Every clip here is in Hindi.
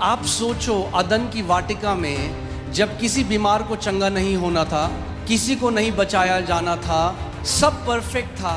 आप सोचो, अदन की वाटिका में जब किसी बीमार को चंगा नहीं होना था, किसी को नहीं बचाया जाना था, सब परफेक्ट था,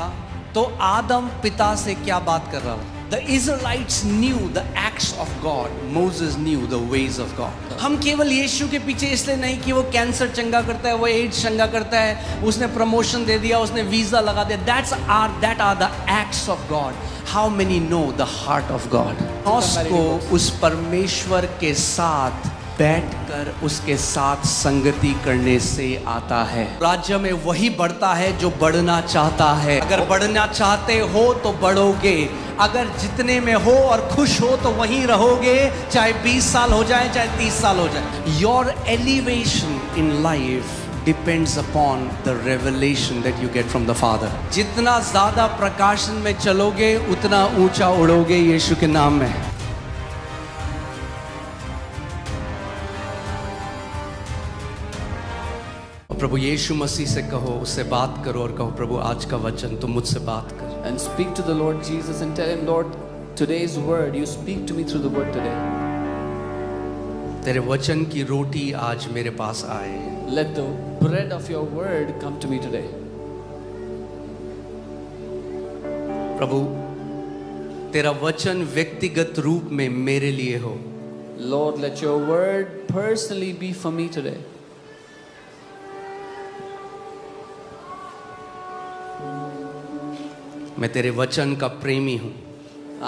तो आदम पिता से क्या बात कर रहा था? The Israelites knew the acts of God. Moses knew the ways of God. हम केवल यीशु के पीछे इसलिए नहीं कि वो कैंसर चंगा करता है, वो एड्स चंगा करता है, उसने प्रमोशन दे दिया, उसने वीजा लगा दिया. That are the acts of God. How many know the heart of God? को उस परमेश्वर के साथ बैठकर उसके साथ संगति करने से आता है. राज्य में वही बढ़ता है जो बढ़ना चाहता है. अगर बढ़ना चाहते हो तो बढ़ोगे. अगर जितने में हो और खुश हो तो वहीं रहोगे, चाहे 20 साल हो जाए, चाहे 30 साल हो जाए. Your elevation in life depends upon the revelation that you get from the Father. जितना ज्यादा प्रकाशन में चलोगे उतना ऊंचा उड़ोगे यीशु के नाम में. प्रभु यीशु मसीह से कहो, उससे बात करो और कहो, प्रभु आज का वचन तुम मुझसे बात कर. And speak to the Lord Jesus and tell him, Lord, today's word, you speak to me through the word today. तेरे वचन की रोटी आज मेरे पास आए. Let the bread of your word come to me today. प्रभु तेरा वचन व्यक्तिगत रूप में मेरे लिए हो. Lord, let your word personally be for me today. मैं तेरे वचन का प्रेमी हूं.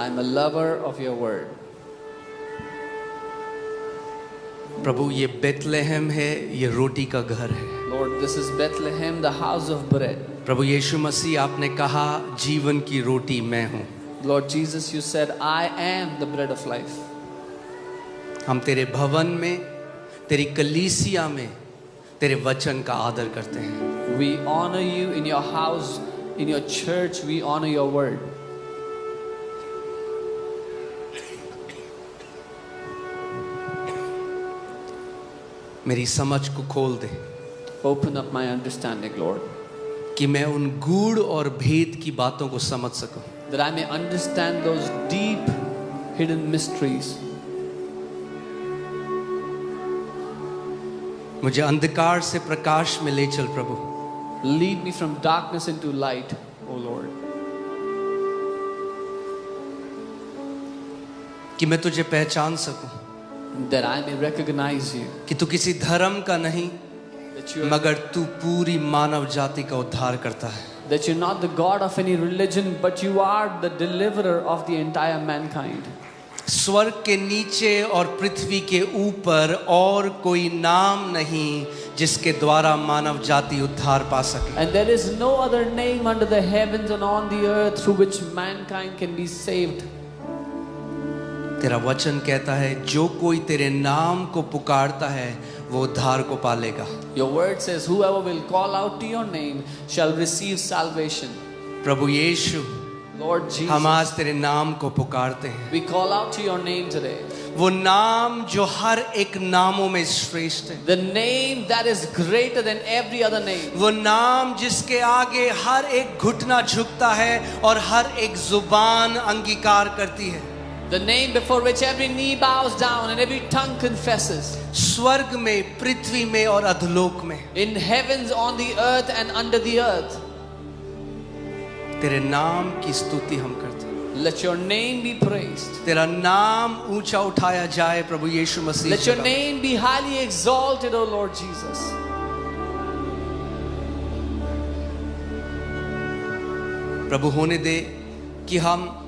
I am a lover of your word. प्रभु ये बेथलेहम है, ये रोटी का घर है. Lord, this is Bethlehem, the house of bread. प्रभु यीशु मसीह आपने कहा जीवन की रोटी मैं हूं. Lord Jesus, you said, I am the bread of life. हम तेरे भवन में, तेरी कलीसिया में तेरे वचन का आदर करते हैं. We honor you in your house, in your church, we honor your word. मेरी समझ को खोल दे. Open up my understanding, Lord, कि मैं उन गूढ़ और भेद की बातों को समझ सकूं. that I may understand those deep hidden mysteries. मुझे अंधकार से प्रकाश में ले चल प्रभु. Lead me from darkness into light, O Lord. कि मैं तुझे पहचान सकूं, That I may recognize you. कि तू किसी धर्म का नहीं, That you're, मगर तू पूरी मानव जाति का उद्धार करता है. that you're not the God of any religion, but you are the deliverer of the entire mankind. स्वर्ग के नीचे और पृथ्वी के ऊपर और कोई नाम नहीं जिसके द्वारा मानव जाति उद्धार पा सके. And there is no other name under the heavens and on the earth through which mankind can be saved. तेरा वचन कहता है जो कोई तेरे नाम को पुकारता है वो उद्धार को पालेगा. Your word says, whoever will call out to your name shall receive salvation. Prabhu Yeshu, Lord Jesus, हम आज तेरे नाम को पुकारते हैं. we call out to your name today. वो नाम जो हर एक नामों में श्रेष्ठ है. The name that is greater than every other name. वो नाम जिसके आगे हर एक घुटना झुकता है और हर एक जुबान अंगीकार करती है. The name before which every knee bows down and every tongue confesses. स्वर्ग में, पृथ्वी में और अधोलोक में. In heavens, on the earth and under the earth. तेरे नाम की स्तुति हम करते हैं. Let your name be praised. तेरा नाम ऊंचा उठाया जाए प्रभु यीशु मसीह. Let your name be highly exalted, O Lord Jesus. प्रभु होने दे कि हम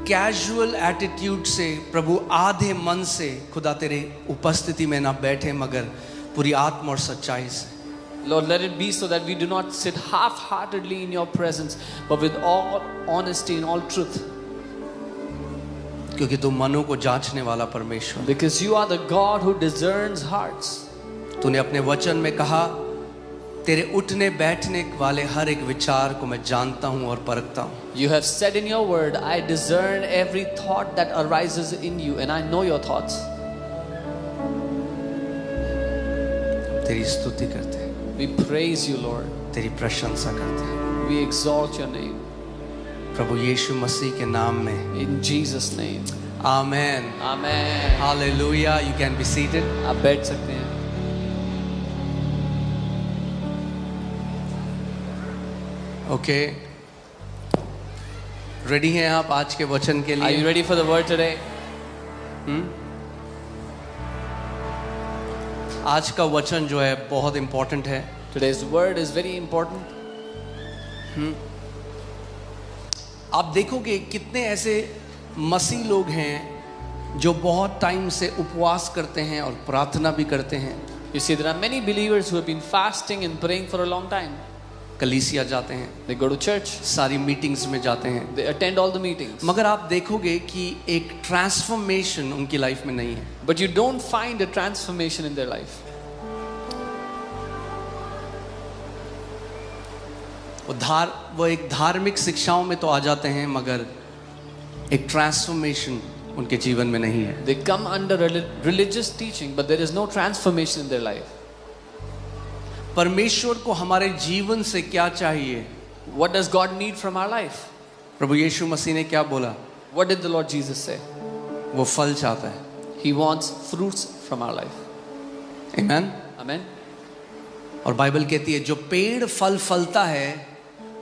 कैजुअल एटीट्यूड से, प्रभु आधे मन से खुदा तेरे उपस्थिति में ना बैठे, मगर पूरी आत्मा और सच्चाई से. Lord, let it be so that we do not sit half-heartedly in your presence, but with all honesty and all truth. क्योंकि तू मनों को जांचने वाला परमेश्वर. Because you are the God who discerns hearts. तूने अपने वचन में कहा तेरे उठने बैठने वाले हर एक विचार को मैं जानता हूं और परखता हूं. You have said in your word, I discern every thought that arises in you, and I know your thoughts. तेरी स्तुति करते हैं. We praise you, Lord. तेरी प्रशंसा करते हैं. We exalt your name. प्रभु यीशु मसीह के नाम में In Jesus' name. Amen. Amen. Hallelujah. You can be seated. आप बैठ सकते हैं. Okay. रेडी हैं आप आज के वचन के Are you लिए? ready for the word today? आज का वचन जो है बहुत इंपॉर्टेंट है. Today's word is very important. आप देखोगे कितने ऐसे मसीह लोग हैं जो बहुत टाइम से उपवास करते हैं और प्रार्थना भी करते हैं. You see, there are many believers who have been fasting and praying for a long time. कलीसिया जाते हैं, They go to church. सारी मीटिंग्स में जाते हैं, They attend all the meetings. मगर आप देखोगे कि एक ट्रांसफॉर्मेशन उनकी लाइफ में नहीं है. But you don't find a transformation in their life. वो एक धार्मिक शिक्षाओं में तो आ जाते हैं मगर एक ट्रांसफॉर्मेशन उनके जीवन में नहीं है. They come under religious teaching, but there is no transformation in their life. परमेश्वर को हमारे जीवन से क्या चाहिए? What does God need from our life? प्रभु यीशु मसीह ने क्या बोला? What did the Lord Jesus say? वो फल चाहता है. He wants fruits from our life. आमीन. Amen. और बाइबल कहती है जो पेड़ फल फलता है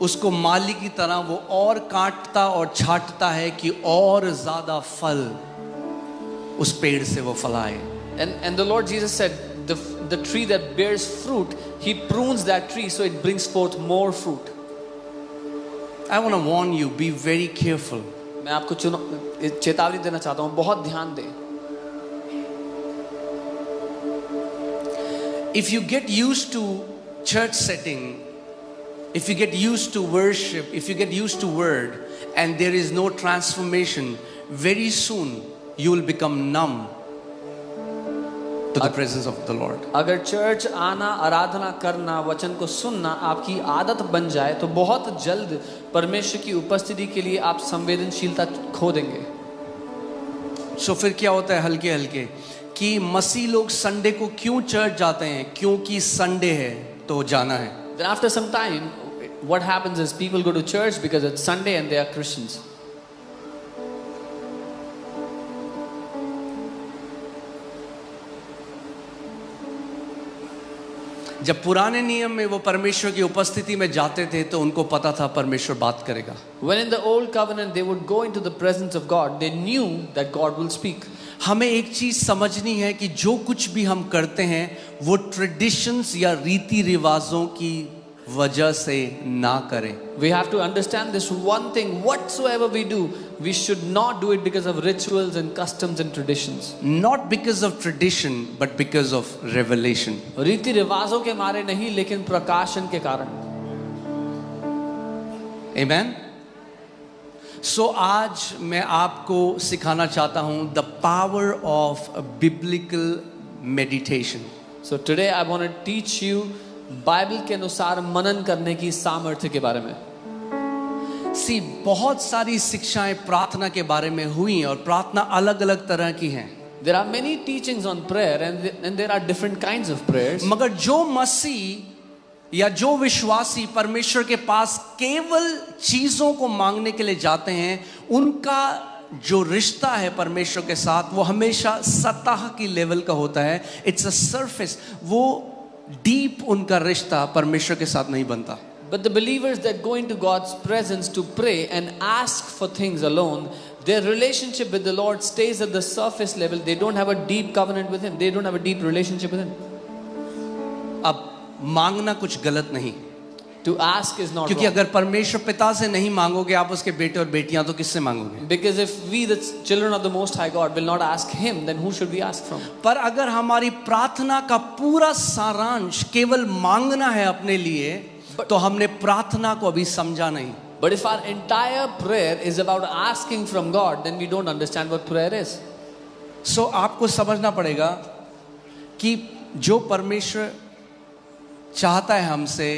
उसको माली की तरह वो और काटता और छांटता है कि और ज्यादा फल उस पेड़ से वो फलाए. And the Lord Jesus said, the tree that bears fruit, He prunes that tree so it brings forth more fruit. I want to warn you, be very careful. मैं आपको चेतावनी देना चाहता हूँ, बहुत ध्यान दें. If you get used to church setting, if you get used to worship, if you get used to word and there is no transformation, very soon you will become numb to the presence of the Lord. अगर चर्च आना, आराधना करना, वचन को सुनना आपकी आदत बन जाए तो बहुत जल्द परमेश्वर की उपस्थिति के लिए आप संवेदनशीलता खो देंगे. So फिर क्या होता है हल्के हल्के कि मसीह लोग संडे को क्यों चर्च जाते हैं? क्योंकि संडे है तो जाना है. Then after some time, what happens is people go to church because it's Sunday and they are Christians. जब पुराने नियम में वो परमेश्वर की उपस्थिति में जाते थे तो उनको पता था परमेश्वर बात करेगा. When in the old covenant they would go into the presence of God, they knew that God will speak. हमें एक चीज समझनी है कि जो कुछ भी हम करते हैं वो ट्रेडिशंस या रीति रिवाजों की वजह से ना करें. We have to understand this one thing: whatsoever we do, we should not do it because of rituals and customs and traditions. Not because of tradition, but because of revelation. रीति रिवाजों के मारे नहीं, लेकिन प्रकाशन के कारण. Amen. So आज मैं आपको सिखाना चाहता हूँ the power of biblical meditation. So today I want to teach you Bible के अनुसार मनन करने की सामर्थ्य के बारे में. See, बहुत सारी शिक्षाएं प्रार्थना के बारे में हुई और प्रार्थना अलग अलग तरह की हैं. There are many teachings on prayer and there are different kinds of prayers. मगर जो मसीह या जो विश्वासी परमेश्वर के पास केवल चीजों को मांगने के लिए जाते हैं, उनका जो रिश्ता है परमेश्वर के साथ वो हमेशा सतह की लेवल का होता है. It's a surface. वो डीप उनका रिश्ता परमेश्वर के साथ नहीं बनता. But the believers that go into God's presence to pray and ask for things alone, their relationship with the Lord stays at the surface level. They don't have a deep covenant with Him. They don't have a deep relationship with Him. अब मांगना कुछ गलत नहीं, To ask is not क्योंकि wrong. अगर परमेश्वर पिता से नहीं मांगोगे आप उसके बेटे और बेटियां तो किससे मांगोगे? Because if we, the children of the Most High God, will not ask Him, then who should we ask from? पर अगर हमारी प्रार्थना का पूरा सारांश केवल मांगना है अपने लिए, तो हमने प्रार्थना को अभी समझा नहीं. But if our entire prayer is about asking from God, then we don't understand what prayer is. So आपको समझना पड़ेगा कि जो परमेश्वर चाहता है हमसे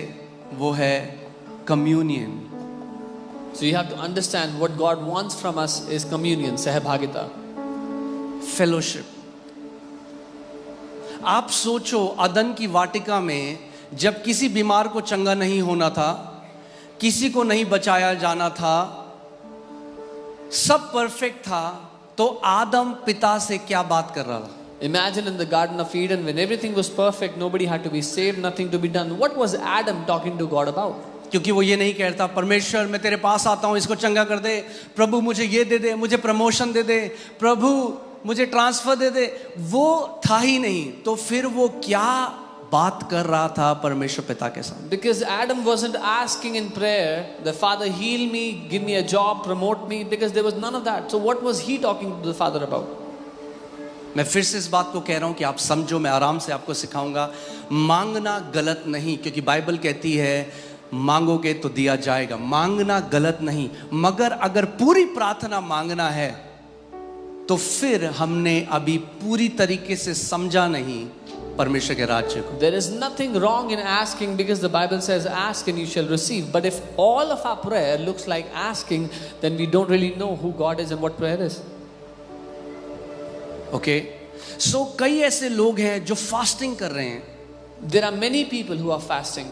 वो है communion. So you have to understand what God wants from us is communion, सहभागिता. फेलोशिप. आप सोचो अदन की वाटिका में जब किसी बीमार को चंगा नहीं होना था, किसी को नहीं बचाया जाना था, सब परफेक्ट था, तो आदम पिता से क्या बात कर रहा था? Imagine in the Garden of Eden when everything was perfect, nobody had to be saved, nothing to be done. What was Adam talking to God about? क्योंकि वो ये नहीं कहता परमेश्वर मैं तेरे पास आता हूँ, इसको चंगा कर दे, प्रभु मुझे ये दे दे, मुझे प्रमोशन दे दे, प्रभु मुझे ट्रांसफर दे दे, वो था ही नहीं। तो फिर वो क्या बात कर रहा था परमेश्वर पिता के साथ? Because Adam wasn't asking in prayer, the Father heal me, give me a job, promote me, because there was none of that. So what was he talking to the Father about? मैं फिर से इस बात को कह रहा हूं कि आप समझो, मैं आराम से आपको सिखाऊंगा। मांगना गलत नहीं, क्योंकि बाइबल कहती है मांगोगे तो दिया जाएगा। मांगना गलत नहीं, मगर अगर पूरी प्रार्थना मांगना है तो फिर हमने अभी पूरी तरीके से समझा नहीं परमेश्वर के राज्य को। There is nothing wrong in asking because the Bible says ask and you shall receive. But if all of our prayer looks like asking, then we don't really know who God is and what prayer is. Okay, so कई ऐसे लोग हैं जो फास्टिंग कर रहे हैं। There are many people who are fasting.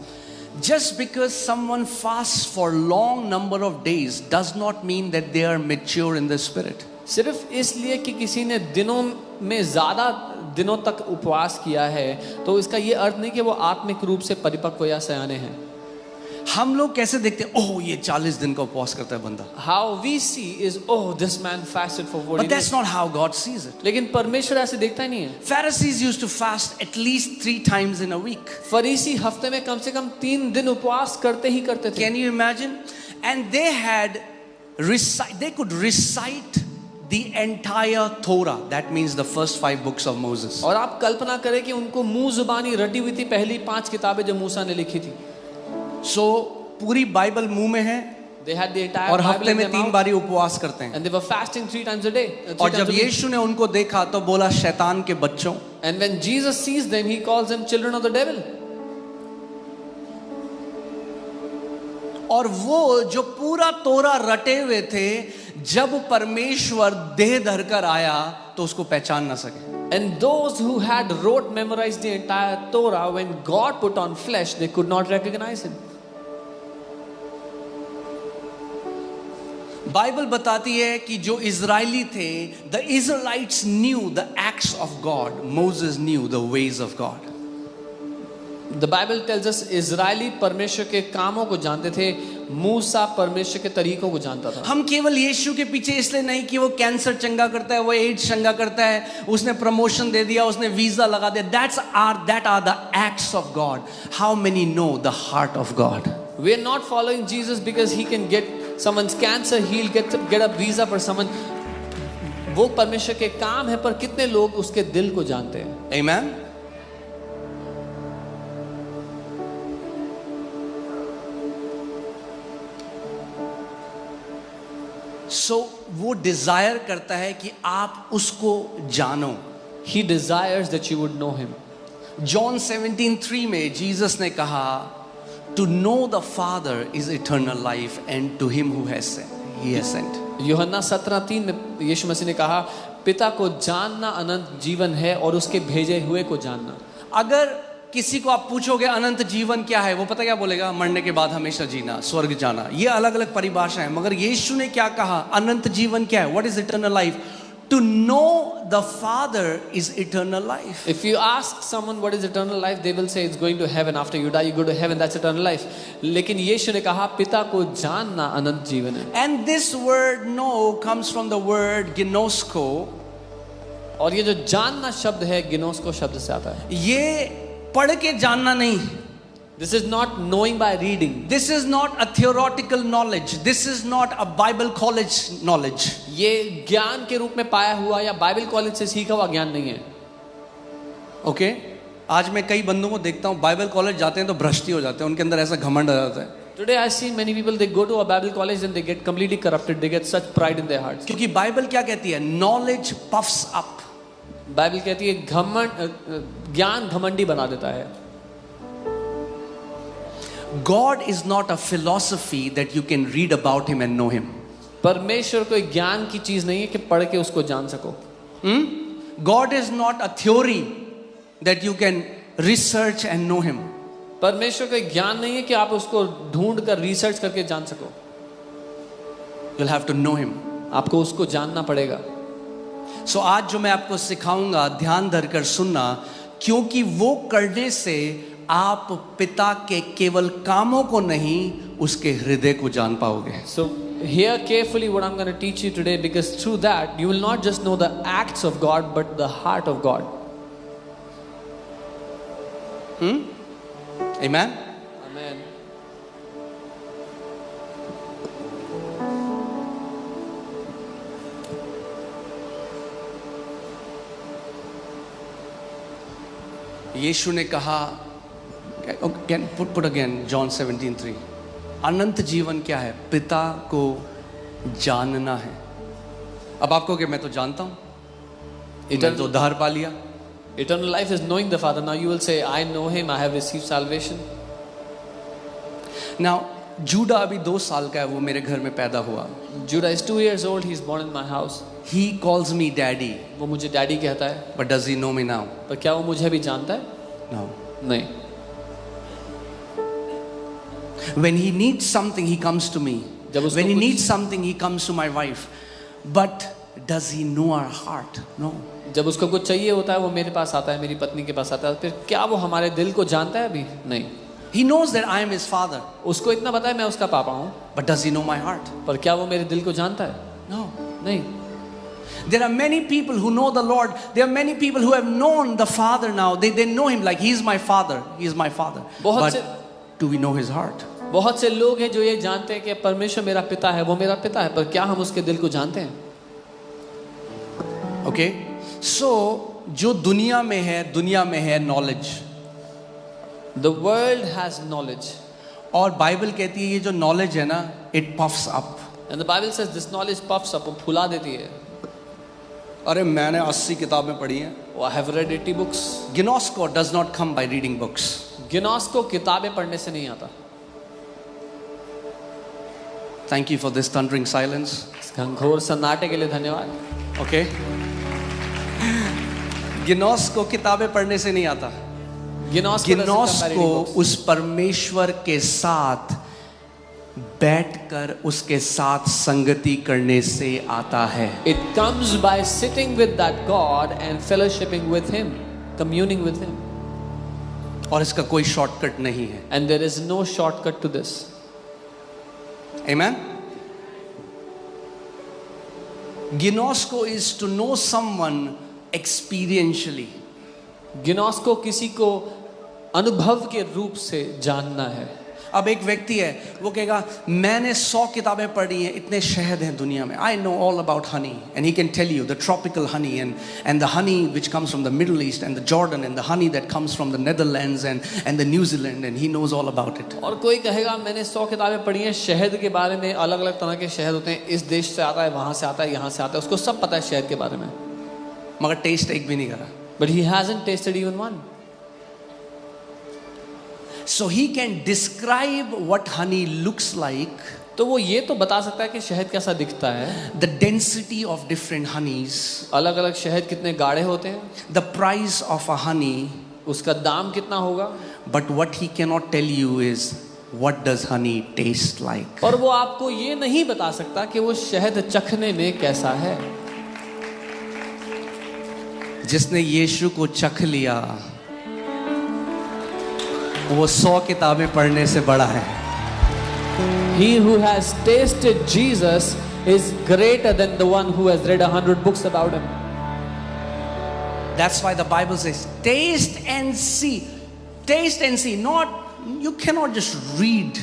Just because someone fasts for long number of days does not mean that they are mature in the spirit. सिर्फ इसलिए कि किसी ने दिनों में ज़्यादा दिनों तक उपवास किया है तो इसका ये अर्थ नहीं कि वो आत्मिक रूप से परिपक्व या सयाने हैं। हम लोग कैसे देखते हैं, ओह ये 40 दिन का उपवास करता है बंदा। How we see is, oh, this man fasted for 40 But that's days. not how God sees it. लेकिन परमेश्वर ऐसे देखता ही नहीं है। Pharisees used to fast at least 3 times in a week. फरीसी हफ्ते में कम से कम 3 दिन उपवास करते ही करते थे। Can you imagine? And they could recite the entire Torah. That means the first 5 books of Moses. और आप कल्पना करें कि उनको मुंह जुबानी रटी हुई थी पहली 5 किताबें जो मूसा ने लिखी थी। So पूरी बाइबल मुंह में है They had the entire और Bible हफ्ते in में their 3 mouth, बारी उपवास करते हैं। and they were fasting 3 times a day. और जब यीशु ने उनको देखा तो बोला शैतान के बच्चों। And when Jesus sees them, he calls them children of the devil. और वो जो पूरा तोरा रटे हुए थे, जब परमेश्वर देह धरकर आया तो उसको पहचान ना सके। And those who had memorized the entire Torah, when God put on flesh, they could not recognize him. Bible बताती है कि जो इजरायली थे, the Israelites knew the acts of God. Moses knew the ways of God. The Bible tells us Israeli परमेश्वर के कामों को जानते थे, मूसा परमेश्वर के तरीकों को जानता था। हम केवल यीशु के पीछे इसलिए नहीं कि वो कैंसर चंगा करता है, वो एड्स चंगा करता है, उसने प्रमोशन दे दिया, उसने वीजा लगा दिया। that are the acts of God. How many know the heart of God? We are not following Jesus because he can get someone's cancer healed, get a visa for someone. वो परमेश्वर के काम है, पर कितने लोग उसके दिल को जानते हैं? Amen. So वो डिजायर करता है कि आप उसको जानो। He desires that you would know him. John 17:3 में जीसस ने कहा, to know the Father is eternal life and to him who he has sent. यूहन्ना 17:3 में यीशु मसीह ने कहा, पिता को जानना अनंत जीवन है और उसके भेजे हुए को जानना। अगर किसी को आप पूछोगे अनंत जीवन क्या है, वो पता क्या बोलेगा? मरने के बाद हमेशा जीना, स्वर्ग जाना। ये अलग अलग परिभाषा है, मगर यीशु ने क्या कहा? अनंत जीवन क्या है? What is eternal life? To know the Father is eternal life. If you ask someone what is eternal life, they will say it's going to heaven. After you die, you go to heaven. That's eternal life. लेकिन यीशु ने कहा पिता को जानना अनंत जीवन है। And this word know comes from the word ginosko. और ये जो जानना शब्द है गिनोस्को शब्द से आता है। ये पढ़ के जानना नहीं। This is not knowing by reading. This is not a theoretical knowledge. This is not a Bible college knowledge. ये ज्ञान के रूप में पाया हुआ या बाइबल कॉलेज से सीखा हुआ ज्ञान नहीं है। ओके, आज मैं कई बंदों को देखता हूँ बाइबल कॉलेज जाते हैं तो भ्रष्टी हो जाते हैं, उनके अंदर ऐसा घमंड आ जाता है। Today I see many people, they go to a Bible college and they get completely corrupted. They get such pride in their hearts. क्योंकि बाइबल क्या कहती है? Knowledge puffs up. बाइबल कहती है ज्ञान घमंडी बना देता है। God is not a philosophy that you can read about him and know him. परमेश्वर कोई ज्ञान की चीज नहीं है कि पढ़ के उसको जान सको। God is not a theory that you can research and know him. परमेश्वर कोई ज्ञान नहीं है कि आप उसको ढूंढ कर रिसर्च करके जान सको। You'll have to know him. आपको उसको जानना पड़ेगा। सो आज जो मैं आपको सिखाऊंगा ध्यान धरकर सुनना, क्योंकि वो करने से आप पिता के केवल कामों को नहीं उसके हृदय को जान पाओगे. So hear carefully what I'm going to teach you today, because through that you will not just know the acts of God but the heart of God. Amen. Amen. यीशु ने कहा, put again John 17:3. अनंत जीवन क्या है? पिता को जानना है. अब आपको कि मैं तो जानता हूं, मैंने तो उद्धार पा लिया. Eternal life is knowing the Father. Now you will say, I know Him, I have received salvation. Now Judah अभी 2 साल का है, वो मेरे घर में पैदा हुआ. Judah is 2 years old, he is born in my house. He calls me daddy. वो मुझे डैडी कहता है. But does he know me now? पर क्या वो मुझे भी जानता है? No. नहीं. When he needs something, he comes to me. When he needs something, he comes to my wife. But does he know our heart? No. जब उसको कुछ चाहिए होता है वो मेरे पास आता है, मेरी पत्नी के पास आता है. फिर क्या वो हमारे दिल को जानता है? अभी नहीं. He knows that I am his father. उसको इतना पता है मैं उसका पापा हूँ. But does he know my heart? पर क्या वो मेरे दिल को जानता है? No. नहीं. There are many people who know the Lord. There are many people who have known the Father now. They know him like he is my father. He is my father. But do we know his heart? बहुत से लोग हैं जो ये जानते हैं कि परमेश्वर मेरा पिता है, वो मेरा पिता है, पर क्या हम उसके दिल को जानते हैं? Okay? So जो दुनिया में है knowledge. The world has knowledge. और बाइबल कहती है ये जो knowledge है ना, it puffs up. And the Bible says this knowledge puffs up, वो फुला देती है. अरे मैंने 80 किताबें पढ़ी हैं. Oh, I have read 80 books. Ginosko does not come by reading books. गिनोस को किताबें पढ़ने से नहीं आता. Thank you for this thundering silence. घंघोर सन्नाटे के लिए धन्यवाद. Okay? गिनोस को किताबें पढ़ने से नहीं आता. गिनोस को उस परमेश्वर के साथ बैठकर उसके साथ संगति करने से आता है. It comes by sitting with that God and fellowshipping with Him, communing with Him. और इसका कोई शॉर्टकट नहीं है. And there is no shortcut to this. Amen. Ginosko is to know someone experientially. गिनोस को किसी को अनुभव के रूप से जानना है. अब एक व्यक्ति है, वो कहेगा मैंने 100 किताबें पढ़ी हैं, इतने शहद हैं दुनिया में. I know all about honey, and he can tell you the tropical honey and the honey which comes from the Middle East and the Jordan and the honey that comes from the Netherlands and the New Zealand, and he knows all about it. और कोई कहेगा मैंने 100 किताबें पढ़ी हैं शहद के बारे में, अलग अलग तरह के शहद होते हैं, इस देश से आता है, वहां से आता है, यहाँ से आता है, उसको सब पता है शहद के बारे में. मगर टेस्ट एक भी नहीं करा. But he hasn't tasted even one. So he can describe what honey looks like. तो वो ये तो बता सकता है कि शहद कैसा दिखता है. The density of different honeys. अलग अलग शहद कितने गाढ़े होते हैं. The price of a honey. उसका दाम कितना होगा. But what he cannot tell you is what does honey taste like. और वो आपको ये नहीं बता सकता कि वो शहद चखने में कैसा है. जिसने यीशु को चख लिया वो 100 किताबें पढ़ने से बड़ा है. He who has tasted Jesus is greater than the one who has read 100 books about him. That's why the Bible says taste and see. Taste and see. You cannot just read.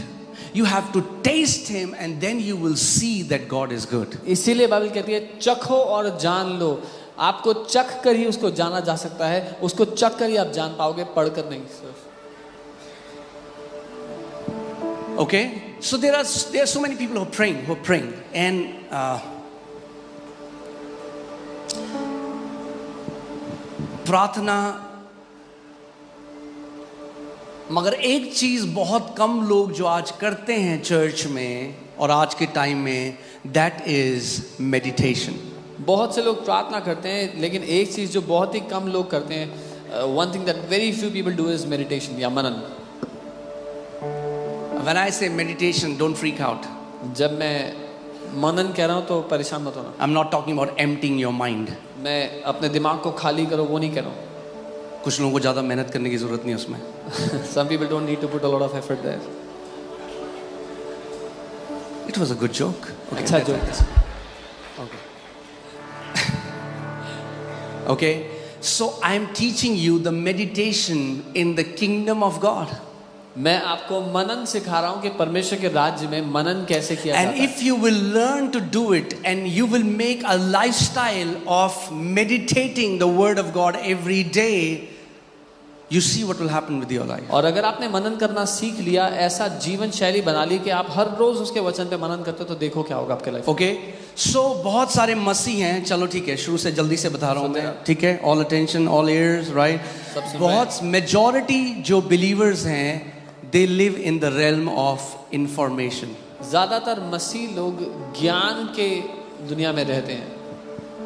You have to taste him and then you will see that God is good. इसीलिए बाइबल कहती है चखो और जान लो. आपको चख कर ही उसको जाना जा सकता है. उसको चख कर ही आप जान पाओगे, पढ़कर नहीं. Okay, so there are so many people who are praying, and प्रार्थना. मगर एक चीज बहुत कम लोग जो आज करते हैं चर्च में और आज के टाइम में, that is meditation. बहुत से लोग प्रार्थना करते हैं, लेकिन एक चीज जो बहुत ही कम लोग करते हैं, one thing that very few people do is meditation या मनन. When I say meditation, don't freak out. जब मैं मनन कह रहा हूँ तो परेशान मत होना. I'm not talking about emptying your mind. मैं अपने दिमाग को खाली करो वो नहीं कह रहा हूँ. कुछ लोगों को ज़्यादा मेहनत करने की ज़रूरत नहीं है उसमें. Some people don't need to put a lot of effort there. It was a good joke. Okay, अच्छा that's joke. fine. Okay. Okay. So I'm teaching you the meditation in the kingdom of God. मैं आपको मनन सिखा रहा हूँ कि परमेश्वर के राज्य में मनन कैसे किया And जाता है. if you will learn to do it and you will make a lifestyle of meditating the word of God every day, you see what will happen with your life. और अगर आपने मनन करना सीख लिया, ऐसा जीवन शैली बना ली कि आप हर रोज उसके वचन पे मनन करते हो, तो देखो क्या होगा आपके लाइफ. Okay? So बहुत सारे मसीह हैं. चलो ठीक है, शुरू से जल्दी से बता रहा हूँ मैं. ठीक है? All attention, all ears, right? सब सुन रहे हैं. बहुत majority जो believers हैं, they live in the realm of information. ज्यादातर मसीह लोग ज्ञान के दुनिया में रहते हैं.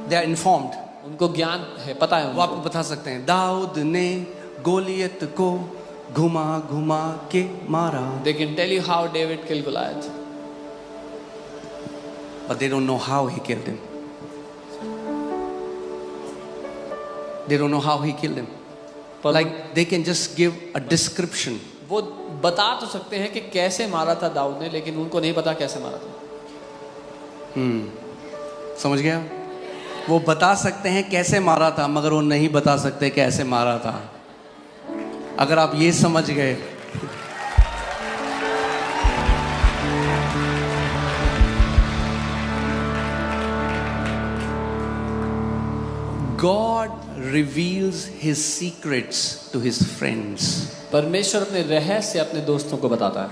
They are informed. उनको ज्ञान है, पता है वो उनको. आपको बता सकते हैं दाऊद ने गोलियत को घुमा घुमा के मारा. They can tell you how David killed Goliath. But they don't know how he killed him. They don't know how he killed him. पर Like they can just give a description. वो बता तो सकते हैं कि कैसे मारा था दाऊद ने, लेकिन उनको नहीं पता कैसे मारा था. समझ गया? वो बता सकते हैं कैसे मारा था, मगर वो नहीं बता सकते कैसे मारा था. अगर आप ये समझ गए, God reveals his secrets to his friends. परमेश्वर अपने रहस्य अपने दोस्तों को बताता है.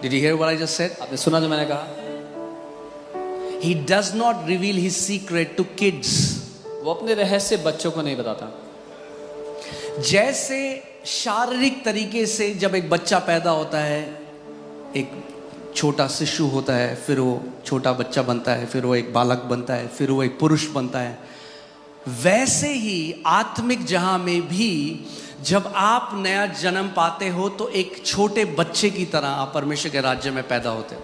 Did you hear what I just said? आपने सुना जो मैंने कहा? He does not reveal his secret to kids. वो अपने रहस्य बच्चों को नहीं बताता. जैसे शारीरिक तरीके से जब एक बच्चा पैदा होता है, एक छोटा शिशु होता है, फिर वो छोटा बच्चा बनता है, फिर वो एक बालक बनता है, फिर वो एक पुरुष बनता है, वैसे ही आत्मिक जहां में भी जब आप नया जन्म पाते हो तो एक छोटे बच्चे की तरह आप परमेश्वर के राज्य में पैदा होते हो.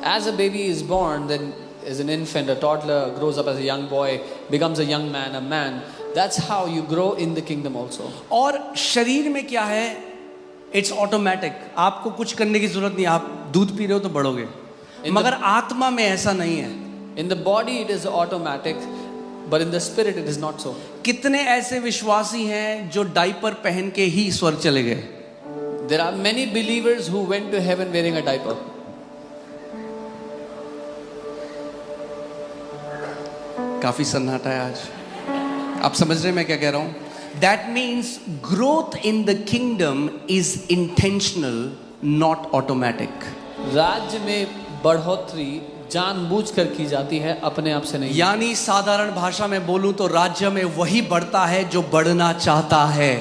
As a baby is born, then as an infant, a toddler grows up as a young boy, becomes a young man, a man. That's how you grow in the kingdom also. और शरीर में क्या है? It's automatic. आपको कुछ करने की जरूरत नहीं. आप दूध पी रहे हो तो बढ़ोगे, मगर आत्मा में ऐसा नहीं है. In the body it is automatic, but in the spirit it is not so. कितने ऐसे विश्वासी हैं जो डायपर पहन के ही स्वर्ग चले गए? There are many believers who went to heaven wearing a diaper. काफी सन्नाटा है आज. आप समझ रहे हैं मैं क्या कह रहा हूं? That means growth in the kingdom is intentional, not automatic. राज्य में बढ़ोतरी जानबूझकर की जाती है, अपने आप से नहीं. यानी साधारण भाषा में बोलूं तो राज्य में वही बढ़ता है जो बढ़ना चाहता है.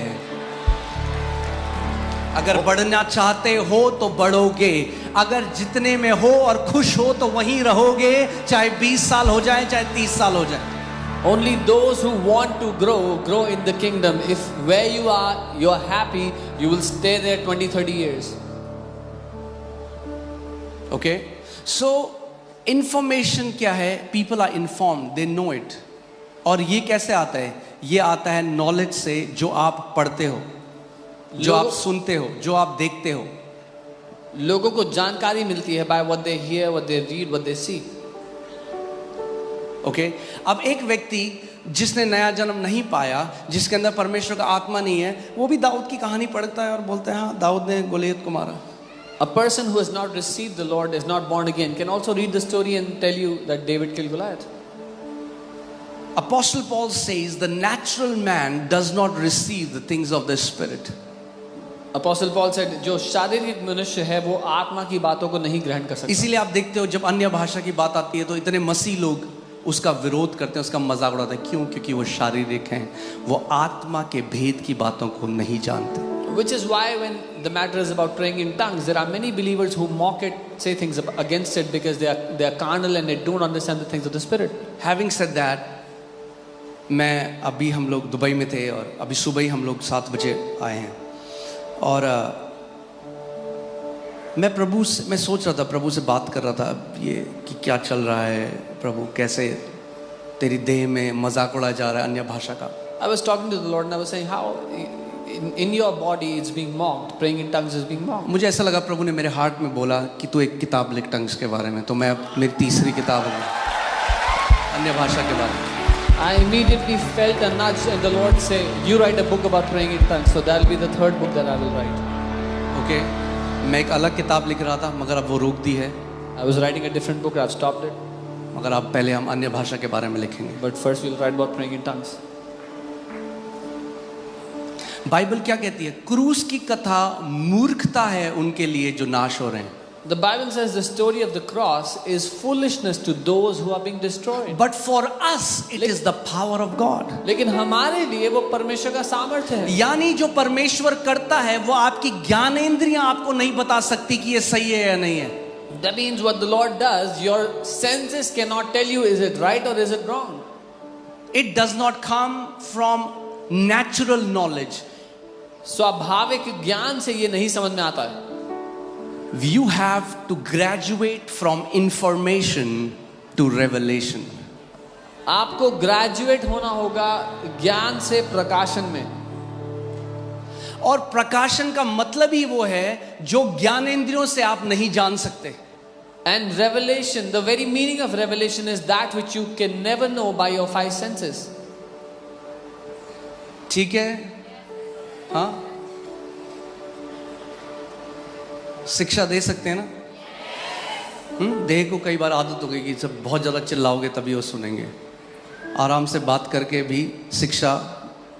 अगर बढ़ना चाहते हो तो बढ़ोगे. अगर जितने में हो और खुश हो तो वहीं रहोगे, चाहे 20 साल हो जाए, चाहे 30 साल हो जाए. Only those who want to grow in the kingdom. If where you are happy, you will stay there 20-30 years. Okay? So information क्या है? People are informed, they know it. और ये कैसे आता है? ये आता है नॉलेज से, जो आप पढ़ते हो, जो आप सुनते हो, जो आप देखते हो. लोगों को जानकारी मिलती है by what they hear, what they read, what they see. Okay? अब एक व्यक्ति जिसने नया जन्म नहीं पाया, जिसके अंदर परमेश्वर का आत्मा नहीं है, वो भी दाऊद की कहानी पढ़ता है और बोलता है हाँ दाऊद ने गोलियत को मारा. A person who has not received the Lord, is not born again, can also read the story and tell you that David killed Goliath. Apostle Paul says the natural man does not receive the things of the spirit. Apostle Paul said जो शारीरिक मनुष्य है वो आत्मा की बातों को नहीं ग्रहण कर सकता. इसीलिए आप देखते हो जब अन्य भाषा की बात आती है तो इतने मसीह लोग उसका विरोध करते हैं, उसका मजाक उड़ाते हैं. क्यों? क्योंकि वो शारीरिक हैं, वो आत्मा के भेद की बातों को नहीं जानते. Which is why when the matter is about praying in tongues, there are many believers who mock it, say things against it because they are carnal and they don't understand the things of the spirit. Having said that, मैं अभी हम लोग दुबई में थे और अभी सुबह ही हम लोग 7 बजे आए हैं. और मैं सोच रहा था, प्रभु से बात कर रहा था ये कि क्या चल रहा है प्रभु, कैसे तेरी देह में मजाक उड़ाया जा रहा है अन्य भाषा का। I was talking to the Lord and I was saying how in your body it's being mocked, praying in tongues is being mocked. मुझे ऐसा लगा प्रभु ने मेरे हार्ट में बोला कि तू एक किताब लिख टंग्स के बारे में, तो मैं मेरी तीसरी किताब है अन्य भाषा के बारे में। I immediately felt a nudge and the Lord say, you write a book about praying in tongues, so that will be the third book that I will write. Okay, मैं एक अलग किताब लिख रहा था मगर अब वो रोक दी है। I was writing a different book, I've stopped it. मगर अब पहले हम अन्य भाषा के बारे में लिखेंगे। But first we'll write about praying in tongues. Bible क्या कहती है? क्रूस की कथा मूर्खता है उनके लिए जो नाश हो रहे हैं। The Bible says the story of the cross is foolishness to those who are being destroyed. But for us it is the power of God. लेकिन हमारे लिए वो परमेश्वर का सामर्थ्य है। यानी जो परमेश्वर करता है वो आपकी ज्ञानेंद्रियां आपको नहीं बता सकती कि ये सही है या नहीं है। That means what the Lord does, your senses cannot tell you is it right or is it wrong. It does not come from natural knowledge. स्वाभाविक ज्ञान से ये नहीं समझ में आता है। You have to graduate from information to revelation. आपको ग्रेजुएट होना होगा ज्ञान से प्रकाशन में। और प्रकाशन का मतलब ही वो है जो ज्ञानेंद्रियों से आप नहीं जान सकते। And revelation, the very meaning of revelation is that which you can never know by your five senses. ठीक है, हाँ, शिक्षा दे सकते हैं ना। देह को कई बार आदत हो गई कि जब बहुत ज़्यादा चिल्लाओगे तभी वो सुनेंगे। आराम से बात करके भी शिक्षा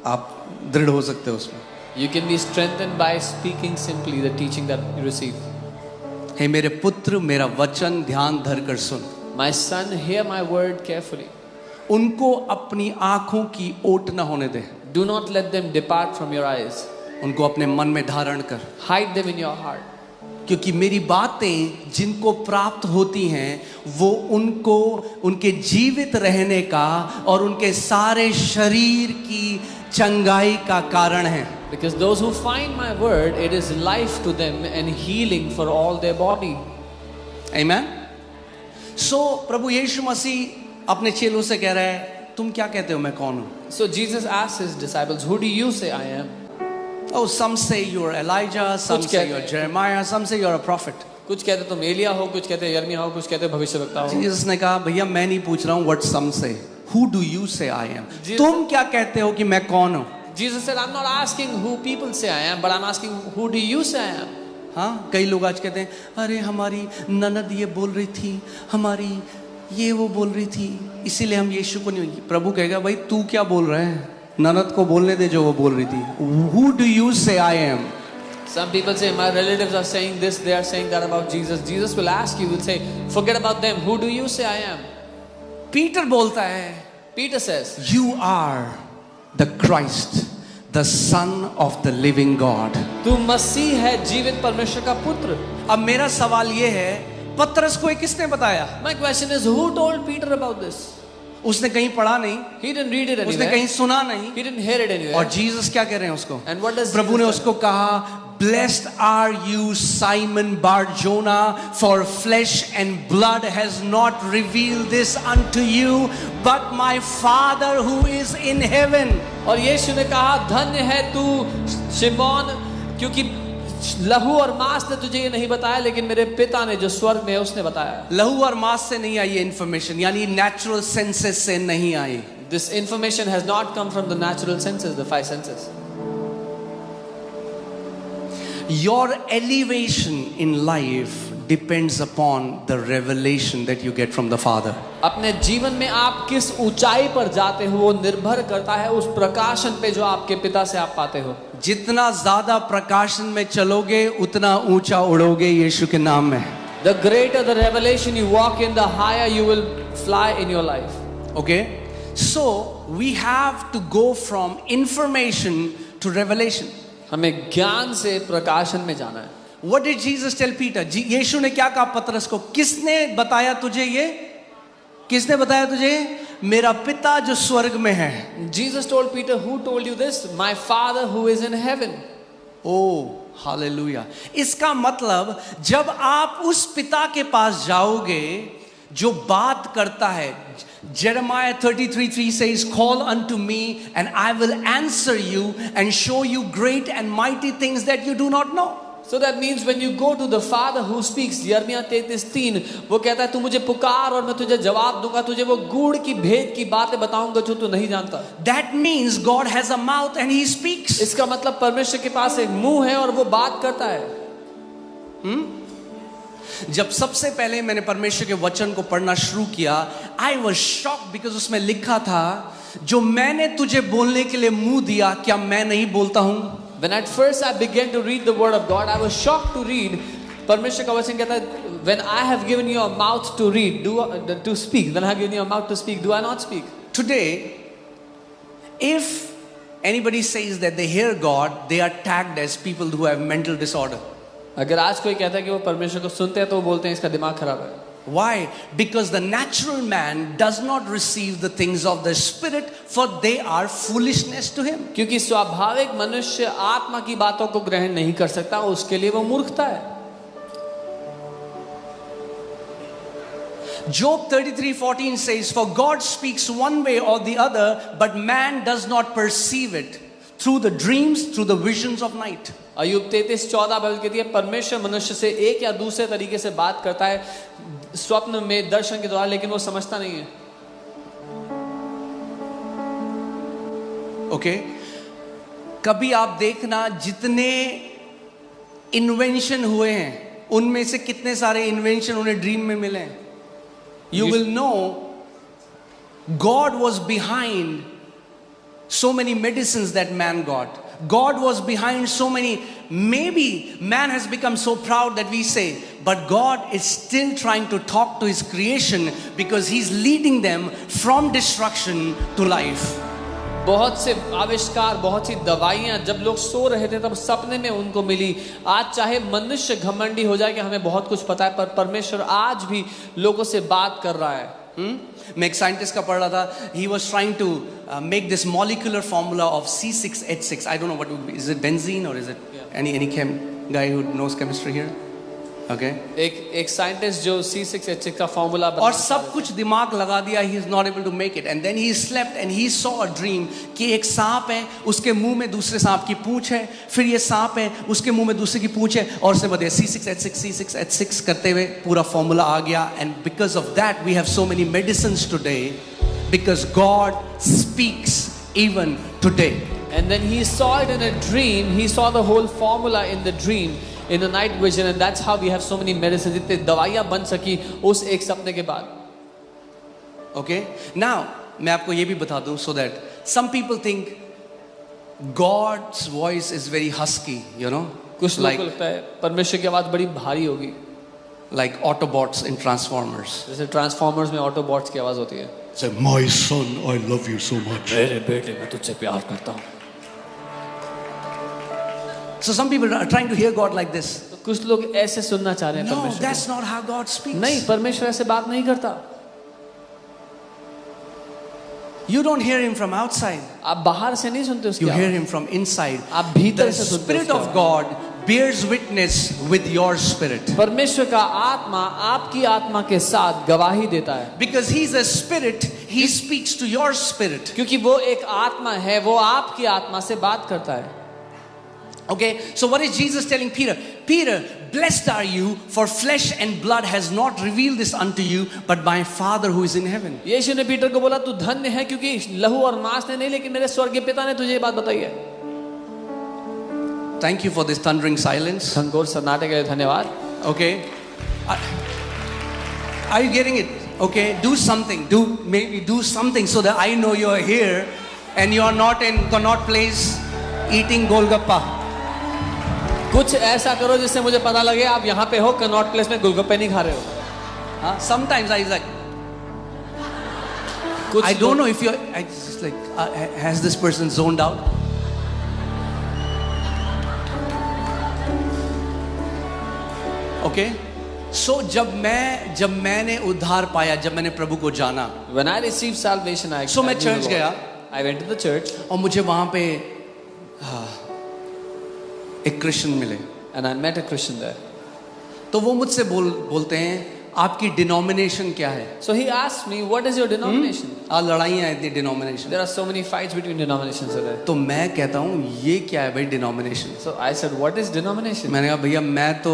आप दृढ़ हो सकते हो उसमें। You can be strengthened by speaking simply the teaching that you receive. हे मेरे पुत्र, मेरा वचन ध्यान धर कर सुन। My son, hear my word carefully. उनको अपनी आंखों की ओट न होने दे। Do not let them depart from your eyes. उनको अपने मन में धारण कर। Hide them in your heart. क्योंकि मेरी बातें जिनको प्राप्त होती हैं वो उनको उनके जीवित रहने का और उनके सारे शरीर की चंगाई का कारण है। Because those who find my word, it is life to them and healing for all their body. Amen. So प्रभु यीशु मसीह अपने चेलों से कह रहा है, तुम क्या कहते हो मैं कौन हूँ? So Jesus asked his disciples, who do you say I am? Oh, some say you're Elijah, some कुछ say कहते you're हैं। Jeremiah, some say you're a prophet. कुछ कहते तुम एलिया हो, कुछ कहते यिर्मयाह हो, कुछ कहते भविष्यवक्ता हो। जीसस ने कहा, भैया मैं नहीं पूछ रहा हूँ what some say. Who do you say I am? Jesus- तुम क्या कहते हो कि मैं कौन हूँ? Jesus said, I'm not asking who people say I am, but I'm asking who do you say I am? हाँ, कई लोग आज कहते हैं, अरे हमारी ननद ये बोल रही थी, हमारी ये वो बोल रही थी, इसीलिए हम यीशु को नहीं। प्रभु कहेगा, भाई तू क्या बोल रहा है? ननद को बोलने दे जो वो बोल रही थी। Who do you say I am? Some people say, my relatives are saying this, they are saying that about Jesus. Jesus will ask you, will say, forget about them. Who do you say I am? Peter बोलता है, Peter says, You are the Christ, the Son of the living God. तू मसीह है, जीवित परमेश्वर का पुत्र। अब मेरा सवाल ये है, पतरस को ये किसने बताया? My question is, who told Peter about this? उसने कहीं पढ़ा नहीं, He didn't read it उसने anywhere. कहीं सुना नहीं। He didn't hear it anywhere. और जीसस क्या कह रहे हैं उसको? And what does प्रभु ने Jesus उसको कहा, Blessed are you, Simon Bar-Jonah, for flesh and blood has not revealed this unto you, but my Father who is in heaven. और यीशु ने कहा, धन्य है तू शिमोन, क्योंकि लहू और मांस ने तुझे ये नहीं बताया, लेकिन मेरे पिता ने जो स्वर्ग में है उसने बताया। लहू और मांस से नहीं आई ये इंफॉर्मेशन, यानी नेचुरल सेंसेस से नहीं आई। This information has not come from the natural senses, the five senses. Your elevation in life depends upon the revelation that you get from the Father. अपने जीवन में आप किस ऊंचाई पर जाते हो वो निर्भर करता है उस प्रकाशन पे जो आपके पिता से आप पाते हो। जितना ज्यादा प्रकाशन में चलोगे उतना ऊंचा उड़ोगे यीशु के नाम में। The greater the revelation you walk in, the higher you will fly in your life. Okay? So we have to go from information to revelation. हमें ज्ञान से प्रकाशन में जाना है। What did Jesus tell Peter? यीशु ने क्या कहा पतरस को? किसने बताया तुझे ये? किसने बताया तुझे? मेरा पिता जो स्वर्ग में है। Jesus told Peter, who told you this? My Father who is in heaven. Oh hallelujah. इसका मतलब जब आप उस पिता के पास जाओगे जो बात करता है, Jeremiah 33:3 says, "Call unto me and I will answer you and show you great and mighty things that you do not know." So that means when you go to the Father who speaks, यिर्मयाह 33:3, वो कहता है तू मुझे पुकार और मैं तुझे जवाब दूंगा, तुझे वो गूढ़ की भेद की बातें बताऊंगा जो तू नहीं जानता। That means God has a mouth and he speaks. इसका मतलब परमेश्वर के पास एक मुंह है और वो बात करता है। जब सबसे पहले मैंने परमेश्वर के वचन को पढ़ना शुरू किया, आई वॉज शॉक्ड बिकॉज उसमें लिखा था, जो मैंने तुझे बोलने के लिए मुंह दिया क्या मैं नहीं बोलता हूं? When at first I began to read the word of God, I was shocked to read. परमेश्वर का वचन कहता है, when I have given you a mouth to read, to speak, when I have given you a mouth to speak, do I not speak? Today, if anybody says that they hear God, they are tagged as people who have mental disorder. अगर आज कोई कहता है कि वो परमेश्वर को सुनते हैं तो वो बोलते हैं इसका दिमाग खराब है। Why? Because the natural man does not receive the things of the spirit, for they are foolishness to him. क्योंकि स्वाभाविक मनुष्य आत्मा की बातों को ग्रहण नहीं कर सकता, उसके लिए वो मूर्खता है। Job 33:14 says, "For God speaks one way or the other, but man does not perceive it, through the dreams, through the visions of night." अय्यूब 33:14 बाइबल कहती है, परमेश्वर मनुष्य से एक या दूसरे तरीके से बात करता है, स्वप्न में, दर्शन के द्वारा, लेकिन वो समझता नहीं है। ओके, कभी आप देखना जितने इन्वेंशन हुए हैं उनमें से कितने सारे इन्वेंशन उन्हें ड्रीम में मिले हैं। You will know God was behind so many medicines that man got. God was behind so many. Maybe man has become so proud that we say, but God is still trying to talk to his creation because he's leading them from destruction to life. बहुत से आविष्कार, बहुत सी दवाइयां जब लोग सो रहे थे तब सपने में उनको मिली। आज चाहे मनुष्य घमंडी हो जाए कि हमें बहुत कुछ पता है, पर परमेश्वर आज भी लोगों से बात कर रहा है। मैं एक साइंटिस्ट का पढ़ रहा था, he was trying to make this molecular formula of C6H6. I don't know what would be. Is it benzene or is it any guy who knows chemistry here? Okay. एक साइंटिस्ट जो C6H6 का फॉर्मूला और सब कुछ दिमाग लगा दिया, he is not able to make it, and then he slept and he saw a dream कि एक सांप है, उसके मुंह में दूसरे सांप की पूंछ है, फिर ये सांप है, उसके मुंह में दूसरे की पूंछ है, और उसने बताया C6H6 करते हुए पूरा फॉर्मूला आ गया। And because of that we have so many medicines today, because God speaks even today. And then he saw it in a dream. He saw the whole formula in the dream, in the night vision, and that's how we have so many medicines. इतने दवाइयां बन सकी उस एक सपने के बाद। Okay, now मैं आपको ये भी बता दूं, so that some people think God's voice is very husky, you know, कुछ लोगों को लगता है परमेश्वर की आवाज बड़ी भारी होगी, like Autobots in Transformers. जैसे ट्रांसफॉर्मर्स में ऑटोबॉट्स की आवाज होती है। Say, my son, I love you so much. मेरे बेटे, मैं तुझसे प्यार करता हूँ। So some people are trying to hear God like this. तो कुछ लोग ऐसे सुनना चाह रहे हैं No, परमेश्वर that's not how God speaks. को। नहीं, परमेश्वर ऐसे बात नहीं करता। You don't hear him from outside. आप बाहर से नहीं सुनते उसकी You hear आवाज, him from inside. आप भीतर The से सुनते Spirit उसकी of आवाज। God bears witness with your spirit. परमेश्वर का आत्मा आपकी आत्मा के साथ गवाही देता है, Because he's a spirit, he speaks to your spirit. क्योंकि वो एक आत्मा है, वो आपकी आत्मा से बात करता है। Okay, so what is Jesus telling Peter? Peter, blessed are you, for flesh and blood has not revealed this unto you, but my Father who is in heaven. यीशु ने पीटर को बोला, तू धन्य है क्योंकि लहू और मांस ने नहीं, लेकिन मेरे स्वर्गीय पिता ने तुझे ये बात बताई है। Thank you for this thundering silence. घनघोर सन्नाटे के लिए धन्यवाद। Okay, are you getting it? Okay, do something. Maybe do something so that I know you are here and you are not in Connaught Place eating Golgappa. कुछ ऐसा करो जिससे मुझे पता लगे आप यहाँ पे हो, कनॉट प्लेस में गोलगप्पे नहीं खा रहे हो। Sometimes I like, I don't know if you're, I just like, has this person zoned out? Okay, so जब मैंने उद्धार पाया, जब मैंने प्रभु को जाना, When I received salvation, So मैं church गया, I went to the church, और मुझे वहां पे एक क्रिश्चियन मिले, and I met a Christian there. तो वो मुझसे बोलते हैं आपकी डिनोमिनेशन क्या है? So he asked me, what is your denomination? आज लड़ाइयाँ इतनी denomination, There are so many fights between denominations today. तो मैं कहता हूँ ये क्या है भाई denomination? So I said, what is denomination? मैंने कहा भैया मैं तो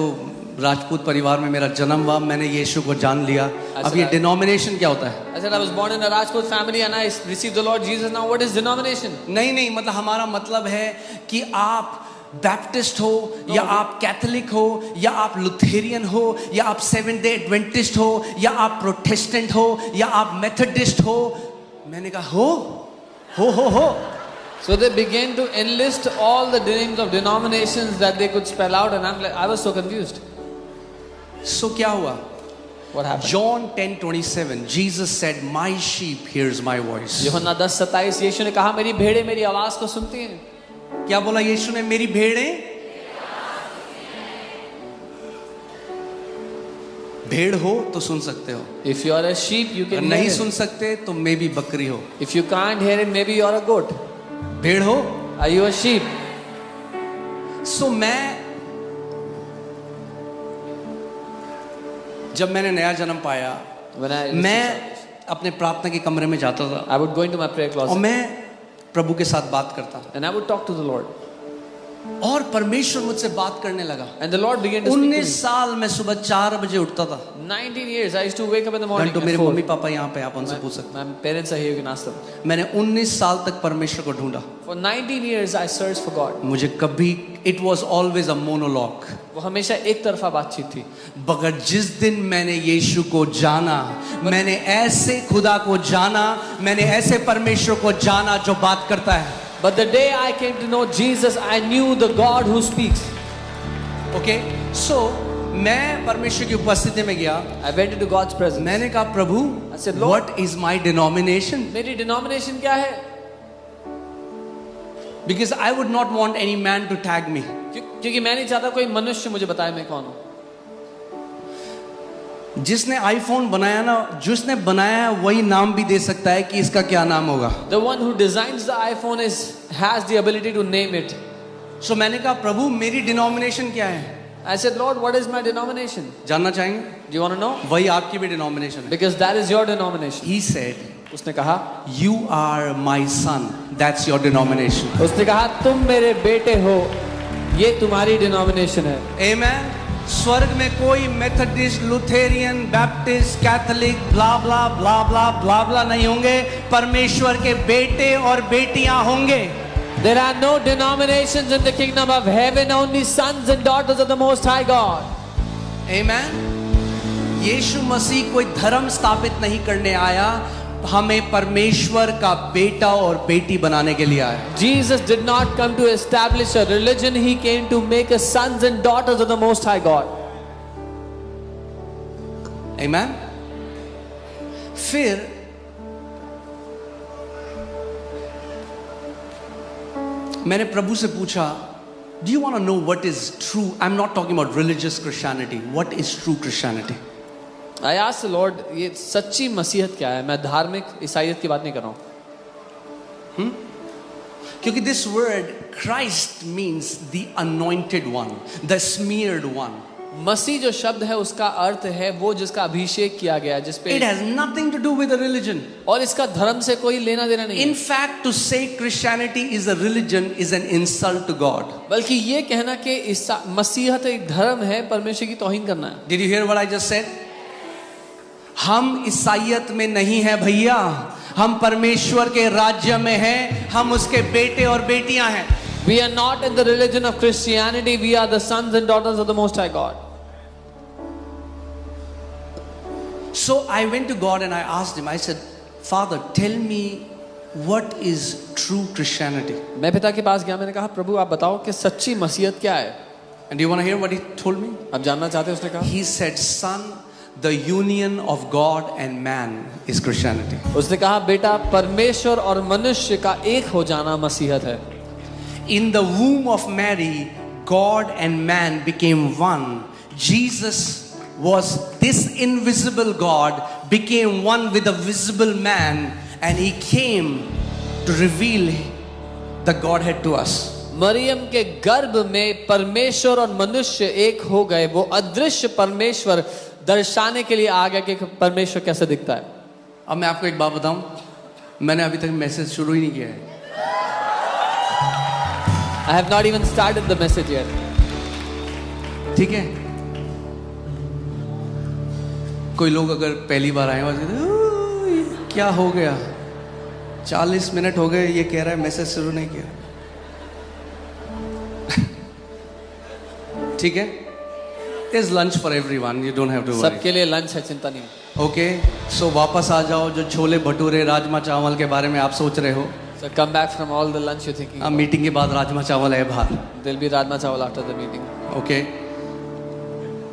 राजपूत परिवार में मेरा जन्म हुआ, मैंने यीशु को जान लिया, अब ये डिनोमिनेशन क्या होता है? I said, I was born in a Rajput family and I received the Lord Jesus. Now what is denomination? नहीं नहीं, मतलब हमारा मतलब है कि आप बैप्टिस्ट हो या आप कैथोलिक हो या आप लुथेरियन हो या आप सेवेंथ डे एडवेंटिस्ट हो या आप प्रोटेस्टेंट हो या आप मेथोडिस्ट हो। मैंने कहा हो। So they began to enlist all the names of denominations that they could spell out, and I was so confused. So क्या हुआ? What happened? John 10:27 Jesus said my sheep hears my voice. यूहन्ना 10:27 यीशु ने कहा मेरी भेड़ें मेरी आवाज को सुनती हैं। क्या बोला यीशु ने? मेरी भेड़ें, भेड़ हो तो सुन सकते हो, If you are a sheep, you can नहीं hear सुन it. सकते तो मे भी बकरी हो। If you can't hear it, maybe you are a goat. भेड़ हो। Are you a sheep? सो जब मैंने नया जन्म पाया, When I मैं अपने प्रार्थना के कमरे में जाता था I would go into my prayer और closet मैं प्रभु के साथ बात करता and I would talk to the Lord. और परमेश्वर मुझसे बात करने लगा। And the Lord began to speak to 19 me. साल मैं सुबह 4 बजे उठता था। 19 years I used to wake up in the morning. घंटों at मेरे 4. मम्मी पापा यहाँ पे, आप उनसे पूछ सकते My parents are here, you can ask them. हैं। मैंने 19 साल तक परमेश्वर को ढूंढा। For 19 years I searched for God. मुझे कभी, it was always a monologue, वो हमेशा एक तरफा बातचीत थी। मगर जिस दिन मैंने यीशु को जाना, मैंने ऐसे खुदा को जाना, मैंने ऐसे परमेश्वर को जाना जो बात करता है। But the day I came to know Jesus, I knew the God who speaks. Okay, so मैं परमेश्वर की उपस्थिति में गया। I went into God's presence. मैंने कहा प्रभु, I said, Lord, what is my denomination? मेरी denomination क्या है? Because I would not want any man to tag me. क्योंकि मैं नहीं चाहता कोई मनुष्य मुझे बताए मैं कौन हूँ। जिसने आईफोन बनाया ना, जिसने बनाया वही नाम भी दे सकता है कि इसका क्या नाम होगा। The one who designs the iPhone has the ability to name it. सो मैंने कहा प्रभु मेरी डिनोमिनेशन क्या है? I said, Lord, what is my denomination? जानना चाहेंगे? Do you want to know? वही आपकी भी डिनोमिनेशन है। Because that is your denomination. He said, उसने कहा, you are my son, that's your denomination. उसने कहा तुम मेरे बेटे हो, ये तुम्हारी डिनोमिनेशन है। Amen. स्वर्ग में कोई मेथोडिस्ट, लुथेरियन, बैप्टिस्ट, कैथोलिक, ब्ला ब्ला ब्ला ब्ला ब्ला ब्ला नहीं होंगे। परमेश्वर के बेटे और बेटियां होंगे। There are no denominations in the kingdom of heaven, only sons and daughters of the Most High God. Amen. यीशु मसीह कोई धर्म स्थापित नहीं करने आया, हमें परमेश्वर का बेटा और बेटी बनाने के लिए आया। Jesus did not come to establish a religion, he came to make us sons and daughters of the Most High God. Amen. फिर मैंने प्रभु से पूछा, Do you want to know what is true? I'm not talking about religious Christianity. What is true Christianity? I asked the Lord, ये सच्ची मसीहत क्या है? मैं धार्मिक ईसाईयत की बात नहीं कर रहा हूँ। क्योंकि this word Christ means the anointed one, the smeared one. मसीह जो शब्द है उसका अर्थ है वो जिसका अभिषेक किया गया है, जिस पे It has nothing to do with a religion. और इसका धर्म से कोई लेना देना नहीं In है। fact, to say Christianity is a religion is an insult to God. बल्कि ये कहना कि मसीहत एक धर्म है, परमेश्वर की तौहीन करना है। Did you hear what I just said? हम ईसाईयत में नहीं है भैया, हम परमेश्वर के राज्य में हैं, हम उसके बेटे और बेटियां हैं। We are not in the religion of Christianity, we are the sons and daughters of the Most High God. So I went to God and I asked him, I said, Father, tell me what is true Christianity? मैं पिता के पास गया, मैंने कहा प्रभु आप बताओ कि सच्ची मसीहत क्या है? And do you want to hear what he told me? आप जानना चाहते हैं? उसने कहा, He said, son, the union of God and man is Christianity. उसने कहा बेटा परमेश्वर और मनुष्य का एक हो जाना मसीहत है। In the womb of Mary, God and man became one. Jesus was this invisible God, became one with the visible man, and he came to reveal the Godhead to us. Maryam के गर्भ में परमेश्वर और मनुष्य एक हो गए, वो अदृश्य परमेश्वर दर्शाने के लिए आ गया कि परमेश्वर कैसे दिखता है। अब मैं आपको एक बात बताऊं, मैंने अभी तक मैसेज शुरू ही नहीं किया है। I have not even started the message yet. ठीक है, कोई लोग अगर पहली बार आए ये क्या हो गया, 40 मिनट हो गए, ये कह रहा है मैसेज शुरू नहीं किया। ठीक है, there's lunch for everyone, you don't have to worry. सबके लिए लंच है, चिंता नहीं। ओके, सो वापस आ जाओ, जो छोले भटूरे राजमा चावल के बारे में आप सोच रहे हो। So come back from all the lunch you're thinking. अब मीटिंग के बाद राजमा चावल है बाहर। There'll be rajma chawal after the meeting. Okay.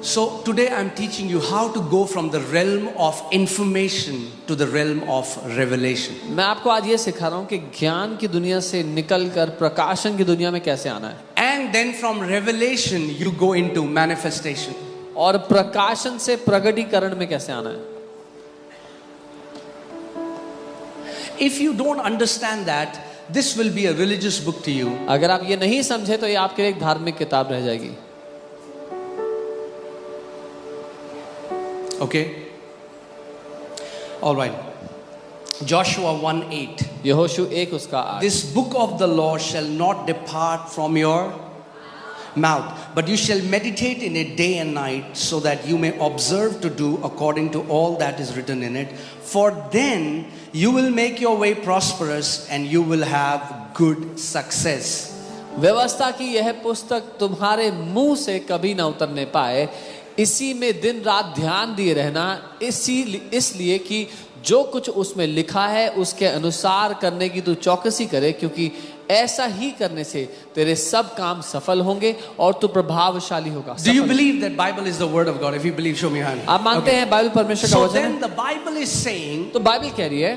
So today I'm teaching you how to go from the realm of information to the realm of revelation. मैं आपको आज ये सिखा रहा हूँ कि ज्ञान की दुनिया से निकलकर प्रकाशन की दुनिया में कैसे आना है। And then from revelation you go into manifestation. और प्रकाशन से प्रगटीकरण में कैसे आना है। If you don't understand that, this will be a religious book to you. अगर आप ये नहीं समझे तो ये आपके लिए एक धार्मिक किताब रह जाएगी। Okay. All right. Joshua 1:8. यहोशू 1 उसका 8। This book of the law shall not depart from your mouth, but you shall meditate in it day and night, so that you may observe to do according to all that is written in it. For then you will make your way prosperous and you will have good success. व्यवस्था की यह पुस्तक तुम्हारे मुंह से कभी ना उतरने पाए, इसी में दिन रात ध्यान दिए रहना, इसलिए कि जो कुछ उसमें लिखा है उसके अनुसार करने की तू चौकसी करे, क्योंकि ऐसा ही करने से तेरे सब काम सफल होंगे और तू प्रभावशाली होगा। Do you believe that Bible is the word of God? If you believe, show me your hand. आप मानते हैं बाइबल परमेश्वर का So वचन है? then the Bible is saying, तो बाइबल कह रही है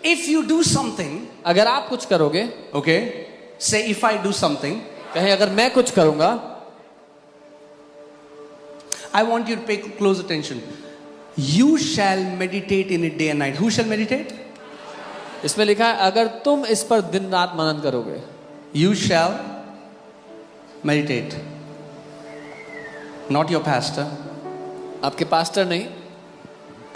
if you do something, अगर आप कुछ करोगे, okay, say if I do something, कहें अगर मैं कुछ करूंगा, I want you to pay close attention. You shall meditate in it day and night. Who shall meditate? इसमें लिखा है अगर तुम इस पर दिन रात मनन करोगे, You shall meditate. Not your pastor, आपके पास्टर नहीं,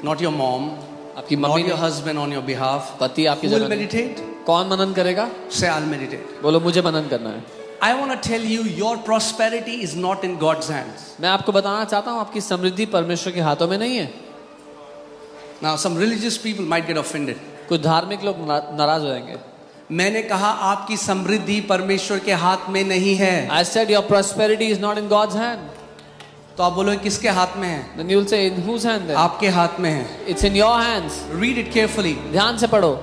not your mom, आपकी not मम्मी your नहीं, husband on your behalf. पति आपकी Who will जगह नहीं। meditate? कौन मनन करेगा? Say, I'll meditate. बोलो मुझे मनन करना है। I want to tell you, your prosperity is not in God's hands. मैं आपको बताना चाहता हूँ आपकी समृद्धि परमेश्वर के हाथों में नहीं है। Now, some religious people might get offended. कुछ धार्मिक लोग नाराज हो जाएंगे। मैंने कहा आपकी समृद्धि परमेश्वर के हाथ में नहीं है। I said your prosperity is not in God's hand. तो आप बोलोगे किसके हाथ में है? Then you will say in whose hand then? आपके हाथ में है। It's in your hands. Read it carefully. ध्यान से पढ़ो।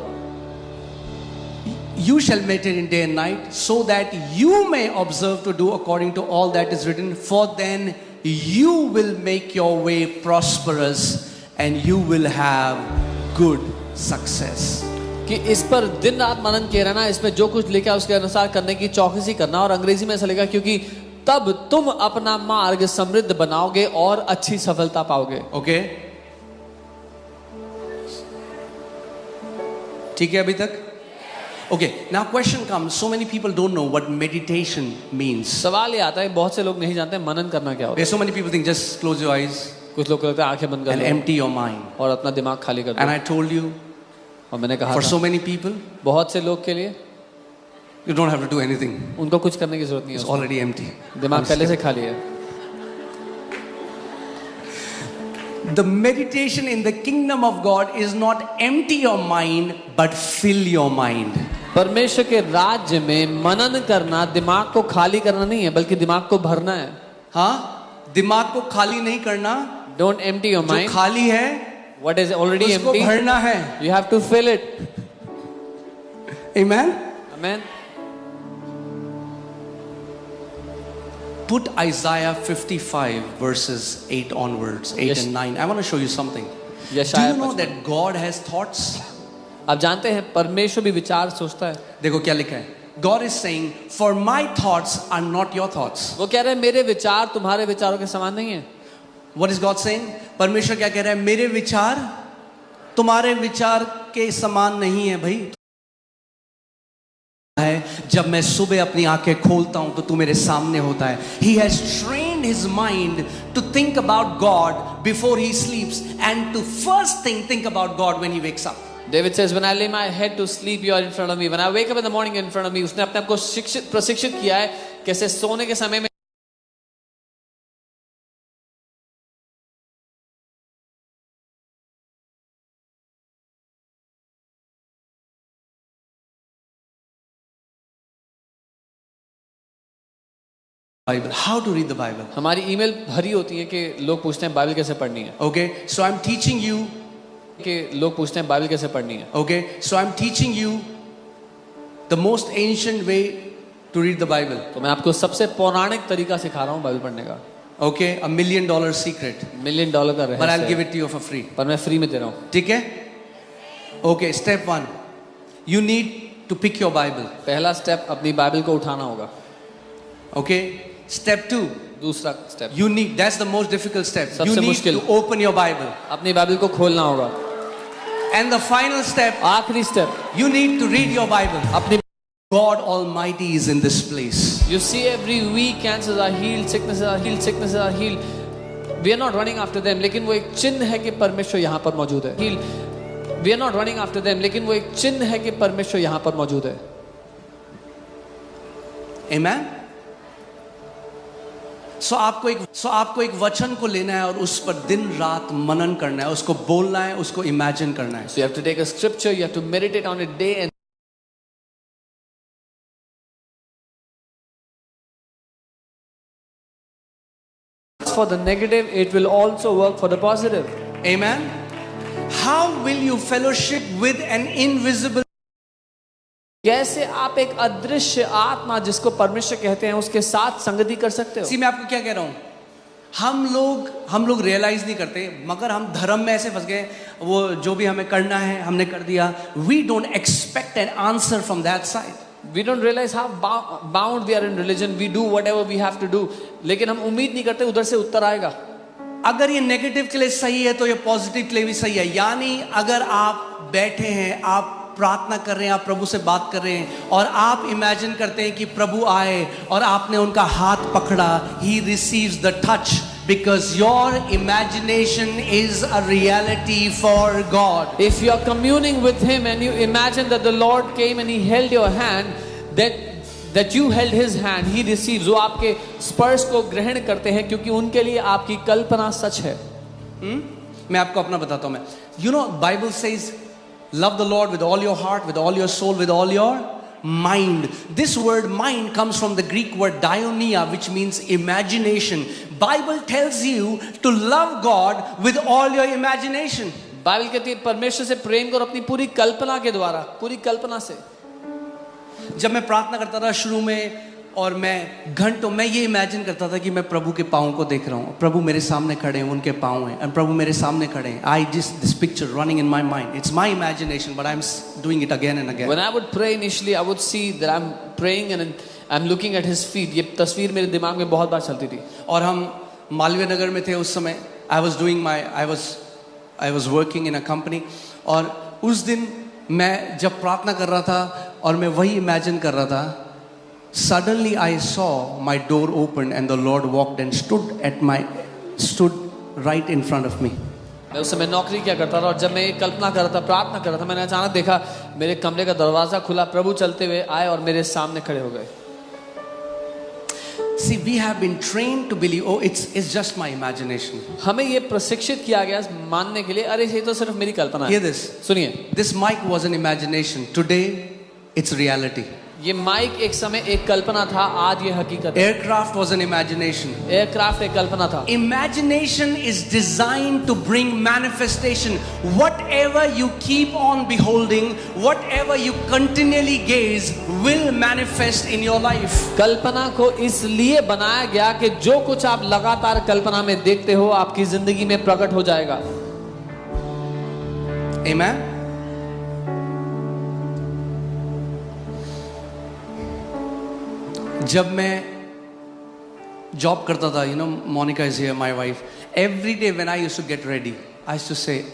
You shall meditate in day and night, so that you may observe to do according to all that is written. For then you will make your way prosperous and you will have good success. कि इस पर दिन रात मनन किए रहना, इसमें जो कुछ लिखा है उसके अनुसार करने की चौकसी करना। और अंग्रेजी में ऐसा लिखा क्योंकि तब तुम अपना मार्ग समृद्ध बनाओगे और अच्छी सफलता पाओगे। Okay? ठीक है अभी तक? Okay, now question comes. So many people don't know what meditation means. सवाल ये आता है बहुत से लोग नहीं जानते मनन करना क्या होता है। So many people think just close your eyes कुछ लोग कहते हैं आंखें बंद कर and low empty your mind. और अपना दिमाग खाली कर And दो। I told you, और मैंने कहा for था, so many people, बहुत से लोग के लिए you don't have to do anything. उनको कुछ करने की जरूरत नहीं It's है, already empty. दिमाग पहले से खाली है। The meditation in the kingdom of God is not empty your mind, but fill your mind. परमेश्वर के राज्य में मनन करना दिमाग को खाली करना नहीं है, बल्कि दिमाग को भरना है। हाँ, दिमाग को खाली नहीं करना, Don't empty your जो mind. खाली है What is already उसको empty, भरना है। you have to fill it. Amen. Amen. Put Isaiah 55 verses 8 onwards, 8 Yes. and 9. I want to show you something. Do यशायाह you know 55। that God has thoughts? आप जानते हैं परमेश्वर भी विचार सोचता है। देखो क्या लिखा है। God is saying, for my thoughts are not your thoughts. वो कह रहे हैं मेरे विचार तुम्हारे विचारों के समान नहीं है। What is God saying? परमेश्वर क्या कह रहा है? मेरे विचार तुम्हारे विचार के समान नहीं है भाई। है जब मैं सुबह अपनी आंखें खोलता हूं तो तू मेरे सामने होता है. He has trained his mind to think about God before he sleeps and to first think about God when he wakes up. David says, when I lay my head to sleep, you are in front of me. When I wake up in the morning, in front of me. उसने अपने आप को प्रशिक्षित किया है कैसे सोने के समय में Bible. How to read the Bible? हमारी ईमेल भरी होती है कि लोग पूछते हैं बाइबल कैसे पढ़नी है. Okay, so I'm teaching you. कि लोग पूछते हैं बाइबल कैसे पढ़नी है. Okay, so I'm teaching you the most ancient way to read the Bible. तो मैं आपको सबसे पौराणिक तरीका सिखा रहा हूँ बाइबल पढ़ने का. Okay, $1 million secret. $1 million का रहस्य. But I'll give it to you for free. पर मैं फ्री में दे रहा हूँ. ठीक है? Okay, step 1. You need to pick your Bible. पहला स्टेप अपनी बाइबल को उठाना होगा. Okay, step 2. दूसरा step. You need, that's the most difficult step. सबसे You need मुश्किल. to open your Bible. अपनी बाइबल को खोलना होगा. And the final step, आखिरी step. you need to read your Bible. अपनी God Almighty is in this place. You see, every week cancers are healed, sicknesses are healed, sicknesses are healed. We are not running after them, लेकिन वो एक चिन्ह है कि परमेश्वर यहाँ पर मौजूद है. Healed. We are not running after them, लेकिन वो एक चिन्ह है कि परमेश्वर यहाँ पर मौजूद है. Amen. So आपको एक वचन को लेना है और उस पर दिन रात मनन करना है, उसको बोलना है, उसको इमेजिन करना है. So you have to take a scripture, you have to meditate on it day and for the negative, it will also work for the positive. Amen. How will you fellowship with an invisible? कैसे आप एक अदृश्य आत्मा जिसको परमेश्वर कहते हैं उसके साथ संगति कर सकते हो? मैं आपको क्या कह रहा हूं, हम लोग रियलाइज नहीं करते, मगर हम धर्म में ऐसे फंस गए, वो जो भी हमें करना है हमने कर दिया. We don't expect an answer from that side. We don't realize how bound we are in religion. We do whatever we have to do. लेकिन हम उम्मीद नहीं करते उधर से उत्तर आएगा. अगर ये नेगेटिव के लिए सही है तो ये पॉजिटिव के लिए भी सही है. यानी अगर आप बैठे हैं, आप प्रार्थना कर रहे हैं, आप प्रभु से बात कर रहे हैं और आप इमेजिन करते हैं कि प्रभु आए और आपने उनका हाथ पकड़ा, he receives the touch because your imagination is a reality for God. If you are communing with him and you imagine that the Lord came and he held your hand, that you held his hand, he receives. वो आपके स्पर्श को ग्रहण करते हैं क्योंकि उनके लिए आपकी कल्पना सच है. मैं आपको अपना बताता हूं. मैं, you know, Bible says love the Lord with all your heart, with all your soul, with all your mind. This word mind comes from the Greek word diaonia, which means imagination. Bible tells you to love God with all your imagination. Bible कहती है परमेश्वर से प्रेम करो अपनी पूरी कल्पना के द्वारा, पूरी कल्पना से. जब मैं प्रार्थना करता था शुरू में और मैं घंटों मैं ये इमेजिन करता था कि मैं प्रभु के पाँव को देख रहा हूँ, प्रभु मेरे सामने खड़े हैं, उनके पाँव हैं, और प्रभु मेरे सामने खड़े हैं. I just this picture running in my mind. It's my imagination, but I'm doing it again and again. When I would pray initially, I would see that I'm praying and I'm looking at his feet. ये तस्वीर मेरे दिमाग में बहुत बार चलती थी. और हम मालवीय नगर में थे उस समय. I was working in a company. और उस दिन मैं जब प्रार्थना कर रहा था और मैं वही इमेजिन कर रहा था, suddenly I saw my door open and the Lord walked and stood right in front of me. मैं उस समय नौकरी क्या करता था और जब मैं ये कल्पना कर रहा था, प्रार्थना कर रहा था, मैंने अचानक देखा मेरे कमरे का दरवाजा खुला, प्रभु चलते हुए आए और मेरे सामने खड़े हो गए. See, we have been trained to believe, oh, it's just my imagination. हमें ये प्रशिक्षित किया गया मानने के लिए, अरे ये तो सिर्फ मेरी कल्पना है. Hear this. सुनिए. This mic was an imagination. Today, it's reality. ये माइक एक समय एक कल्पना था, आज ये हकीकत है. Aircraft was an imagination. Aircraft एक कल्पना था. Imagination is designed to bring manifestation. Whatever you keep on beholding, whatever you continually gaze, will manifest in your life. कल्पना को इसलिए बनाया गया कि जो कुछ आप लगातार कल्पना में देखते हो आपकी जिंदगी में प्रकट हो जाएगा. Amen. जब मैं जॉब करता था, Monica is here, my wife. Every day when I used to get ready, I used to say,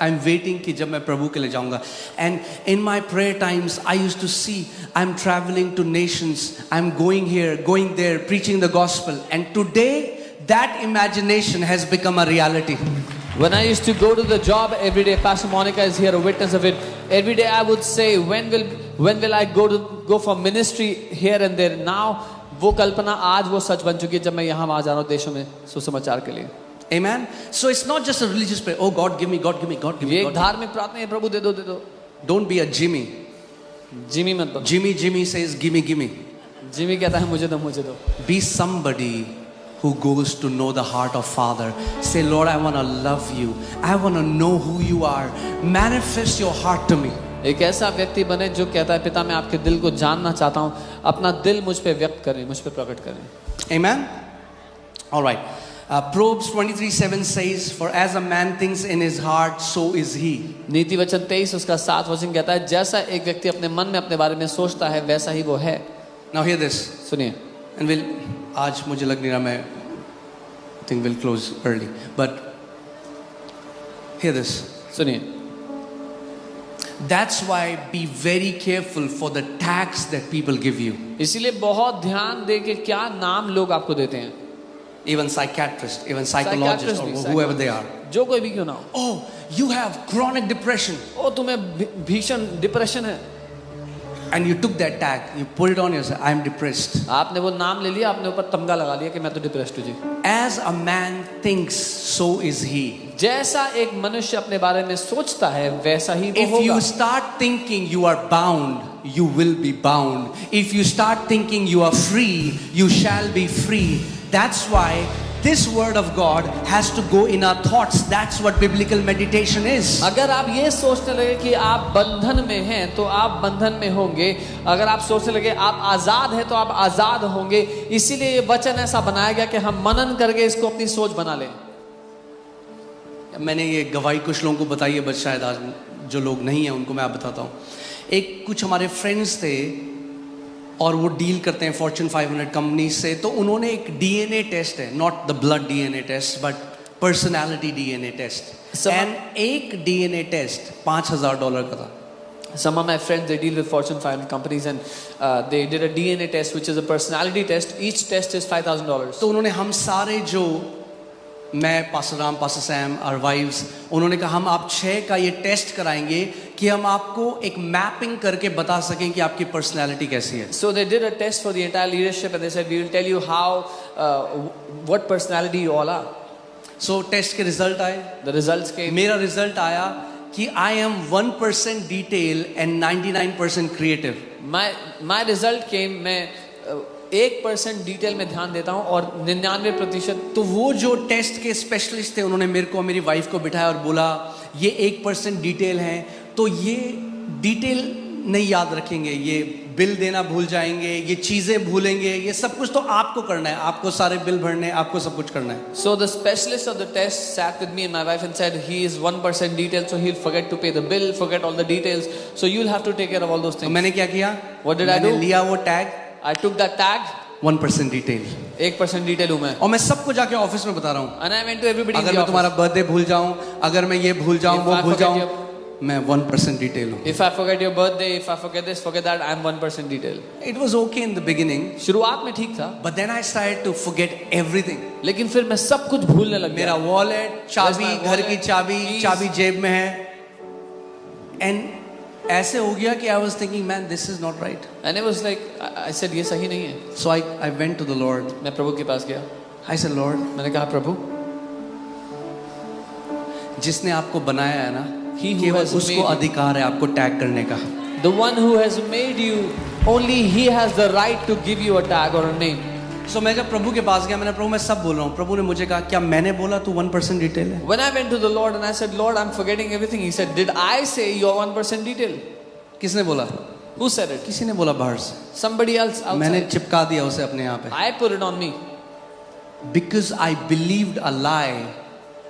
I am waiting कि जब मैं प्रभु के लिए जाऊंगा. And in my prayer times I used to see I am travelling to nations, I am going here, going there, preaching the gospel. And today that imagination has become a reality. When I used to go to the job every day, Pastor Monica is here, a witness of it. Every day I would say, when will I go for ministry here and there? Now, वो कल्पना आज वो सच बन चुकी है जब मैं यहाँ वहाँ जा रहा हूँ देशों में सुसमाचार के लिए. Amen. So it's not just a religious prayer. Oh God, give me, God, give me, God, give me. ये God, एक धार्मिक प्रार्थना है, प्रभु दे दो दे दो. Don't be a Jimmy. Jimmy मत बनो. Jimmy says, give me. Jimmy कहता है मुझे दो. Be somebody who goes to know the heart of Father. Say, Lord, I want to love you. I want to know who you are. Manifest your heart to me. एक ऐसा व्यक्ति बने जो कहता है पिता मैं आपके दिल को जानना चाहता हूँ, अपना दिल मुझ पे व्यक्त करें, मुझ पे प्रकट करें. Amen. All right. Proverbs 23:7 says, for as a man thinks in his heart, so is he. नीति वचन 23 उसका 7 वचन कहता है जैसा एक व्यक्ति अपने मन में अपने बारे में सोचता है वैसा ही वो है. Now hear this. सुनिए. And we'll, आज मुझे लग नहीं रहा मैं think we'll close early. But hear this. सुनिए. That's why be very careful for the tags that people give you. इसीलिए बहुत ध्यान दे के क्या नाम लोग आपको देते हैं. Even psychiatrists, even psychologists, or Psychiatrists, whoever they are. जो कोई भी क्यों ना हो. Oh, you have chronic depression. ओ तुम्हें भीषण डिप्रेशन है. And you took that tag, you put it on yourself. I am depressed. आपने वो नाम ले लिया, आपने ऊपर तमगा लगा लिया कि मैं तो डिप्रेस्ड हूँ जी. As a man thinks, so is he. जैसा एक मनुष्य अपने बारे में सोचता है वैसा ही वो If होगा. you start thinking you are bound, you will be bound. If you start thinking you are free, you shall be free. That's why this word of God has to go in our thoughts. That's what biblical meditation is. अगर आप ये सोचने लगे कि आप बंधन में हैं तो आप बंधन में होंगे. अगर आप सोचने लगे आप आजाद हैं तो आप आजाद होंगे. इसीलिए ये वचन ऐसा बनाया गया कि हम मनन करके इसको अपनी सोच बना लें. मैंने ये गवाही कुछ लोगों को बताई है, बस शायद आज जो लोग नहीं हैं उनको मैं आप बताता हूँ. एक कुछ हमारे फ्रेंड्स थे और वो डील करते हैं फॉर्च्यून 500 कंपनी से. तो उन्होंने एक डीएनए टेस्ट है, not the blood DNA test but personality DNA test. And एक डीएनए टेस्ट $5,000 का था. Some of my friends, they deal with Fortune 500 companies and they did a DNA test which is a personality test. Each test is $5,000. तो उन्होंने हम सारे जो मैं pastor Ram, pastor Sam, our wives, उन्होंने कहा हम आप 6 का ये टेस्ट कराएंगे कि हम आपको एक मैपिंग करके बता सकें कि आपकी पर्सनैलिटी कैसी है. So they did a test for the entire leadership and they said we will tell you how what personality you all are. So test के रिजल्ट आए. The results came. मेरा रिजल्ट आया कि I am 1% detail and 99% creative. My result came, मैं 1% डिटेल में ध्यान देता हूँ और 99%. तो वो जो टेस्ट के स्पेशलिस्ट थे उन्होंने मेरे को, मेरी वाइफ को बिठाया और बोला ये 1% डिटेल है तो ये डिटेल नहीं याद रखेंगे, ये बिल देना भूल जाएंगे, ये चीजें भूलेंगे, ये सब कुछ तो आपको करना है, आपको सारे बिल भरने हैं, आपको सब कुछ करना है. So the specialist of the test sat with me and my wife and said he is 1% detail, so he'll forget to pay the bill, forget all the details, so you'll have to take care of all those तो things. मैंने क्या किया? What did I do? मैंने लिया वो tag, I took that tag, 1% detail, 1% detail हूँ मैं, और मैं सबको जाके ऑफिस में बता रहा हूँ. and I went to everybody in अगर the मैं office. तुम्हारा बर्थडे भूल जाऊं, अगर मैं ये भूल जाऊं, If वो I भूल forget जाऊं, मैं 1% डिटेल हूँ. If I forget your birthday, if I forget this, forget that, I'm 1% detail. It was okay in the beginning, शुरुआत में ठीक था, but then I started to forget everything. लेकिन फिर मैं सब कुछ भूलने लग मेरा गया. वॉलेट, चाबी, my घर की wallet, चाबी, keys. चाबी जेब में है. एंड ऐसे हो गया कि I was thinking, man, this is not right. And it was like, I said ये सही नहीं है. So I went to the Lord. मैं प्रभु के पास गया. I said, Lord, मैंने कहा प्रभु, जिसने आपको बनाया है ना, He who केवल has उसको made you. अधिकार है आपको टैग करने का. the one who has made you, only he has the right to give you a tag or a name. So मैं जब प्रभु के पास गया, मैंने प्रभु मैं सब बोल रहा हूँ. प्रभु ने मुझे कहा क्या मैंने बोला तू 1% डिटेल है? When I went to the Lord and I said, Lord, I'm forgetting everything. He said, did I say you're 1% detail? किसने बोला? Who said it? किसी ने बोला बाहर से. Somebody else मैंने outside. चिपका दिया उसे अपने यहाँ पे. I put it on me. Because I believed a lie,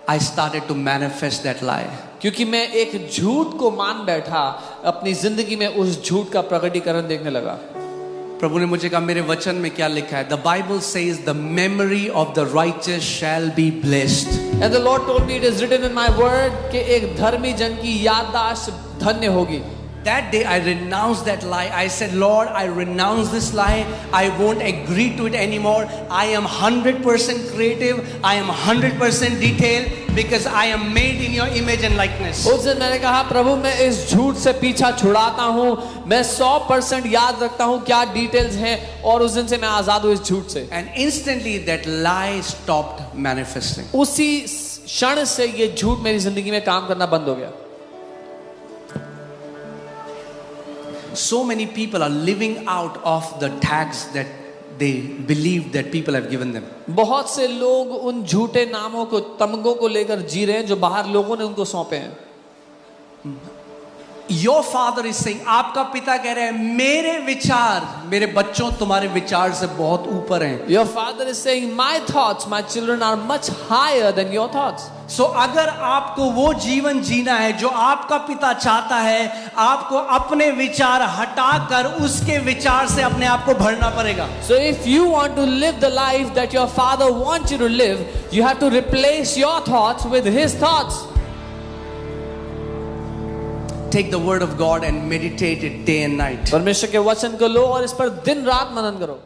I started to manifest that lie. क्योंकि मैं एक झूठ को मान बैठा, अपनी जिंदगी में उस झूठ का प्रकटीकरण देखने लगा. प्रभु ने मुझे कहा मेरे वचन में क्या लिखा है, the Bible says the memory of the righteous shall be blessed. And the Lord told me it is written in my word कि एक धर्मी जन की याददाश्त धन्य होगी. That day I renounced that lie. I said, Lord, I renounce this lie. I won't agree to it anymore. I am 100% creative. I am 100% detailed because I am made in your image and likeness. उस दिन मैंने कहा प्रभु मैं इस झूठ से पीछा छुड़ाता हूँ. मैं 100% याद रखता हूँ क्या डिटेल्स हैं और उस दिन से मैं आजाद हूँ इस झूठ से. And instantly that lie stopped manifesting. उसी क्षण से ये झूठ मेरी जिंदगी में काम करना बंद हो गया. So many people are living out of the tags that they believe that people have given them. बहुत से लोग उन झूठे नामों को तमगों को लेकर जी रहे हैं जो बाहर लोगों ने उनको सौंपे हैं. Your father is saying, आपका पिता कह रहे हैं मेरे विचार मेरे बच्चों तुम्हारे विचार से बहुत ऊपर हैं. Your father is saying my thoughts, my children are much higher than your thoughts. So अगर आपको वो जीवन जीना है जो आपका पिता चाहता है, आपको अपने विचार हटाकर उसके विचार से अपने आप को भरना पड़ेगा. So if you want to live the life that your father wants you to live, you have to replace your thoughts with his thoughts. Take the word of God and meditate it day and night. परमेश्वर के वचन को लो और इस पर दिन रात मनन करो.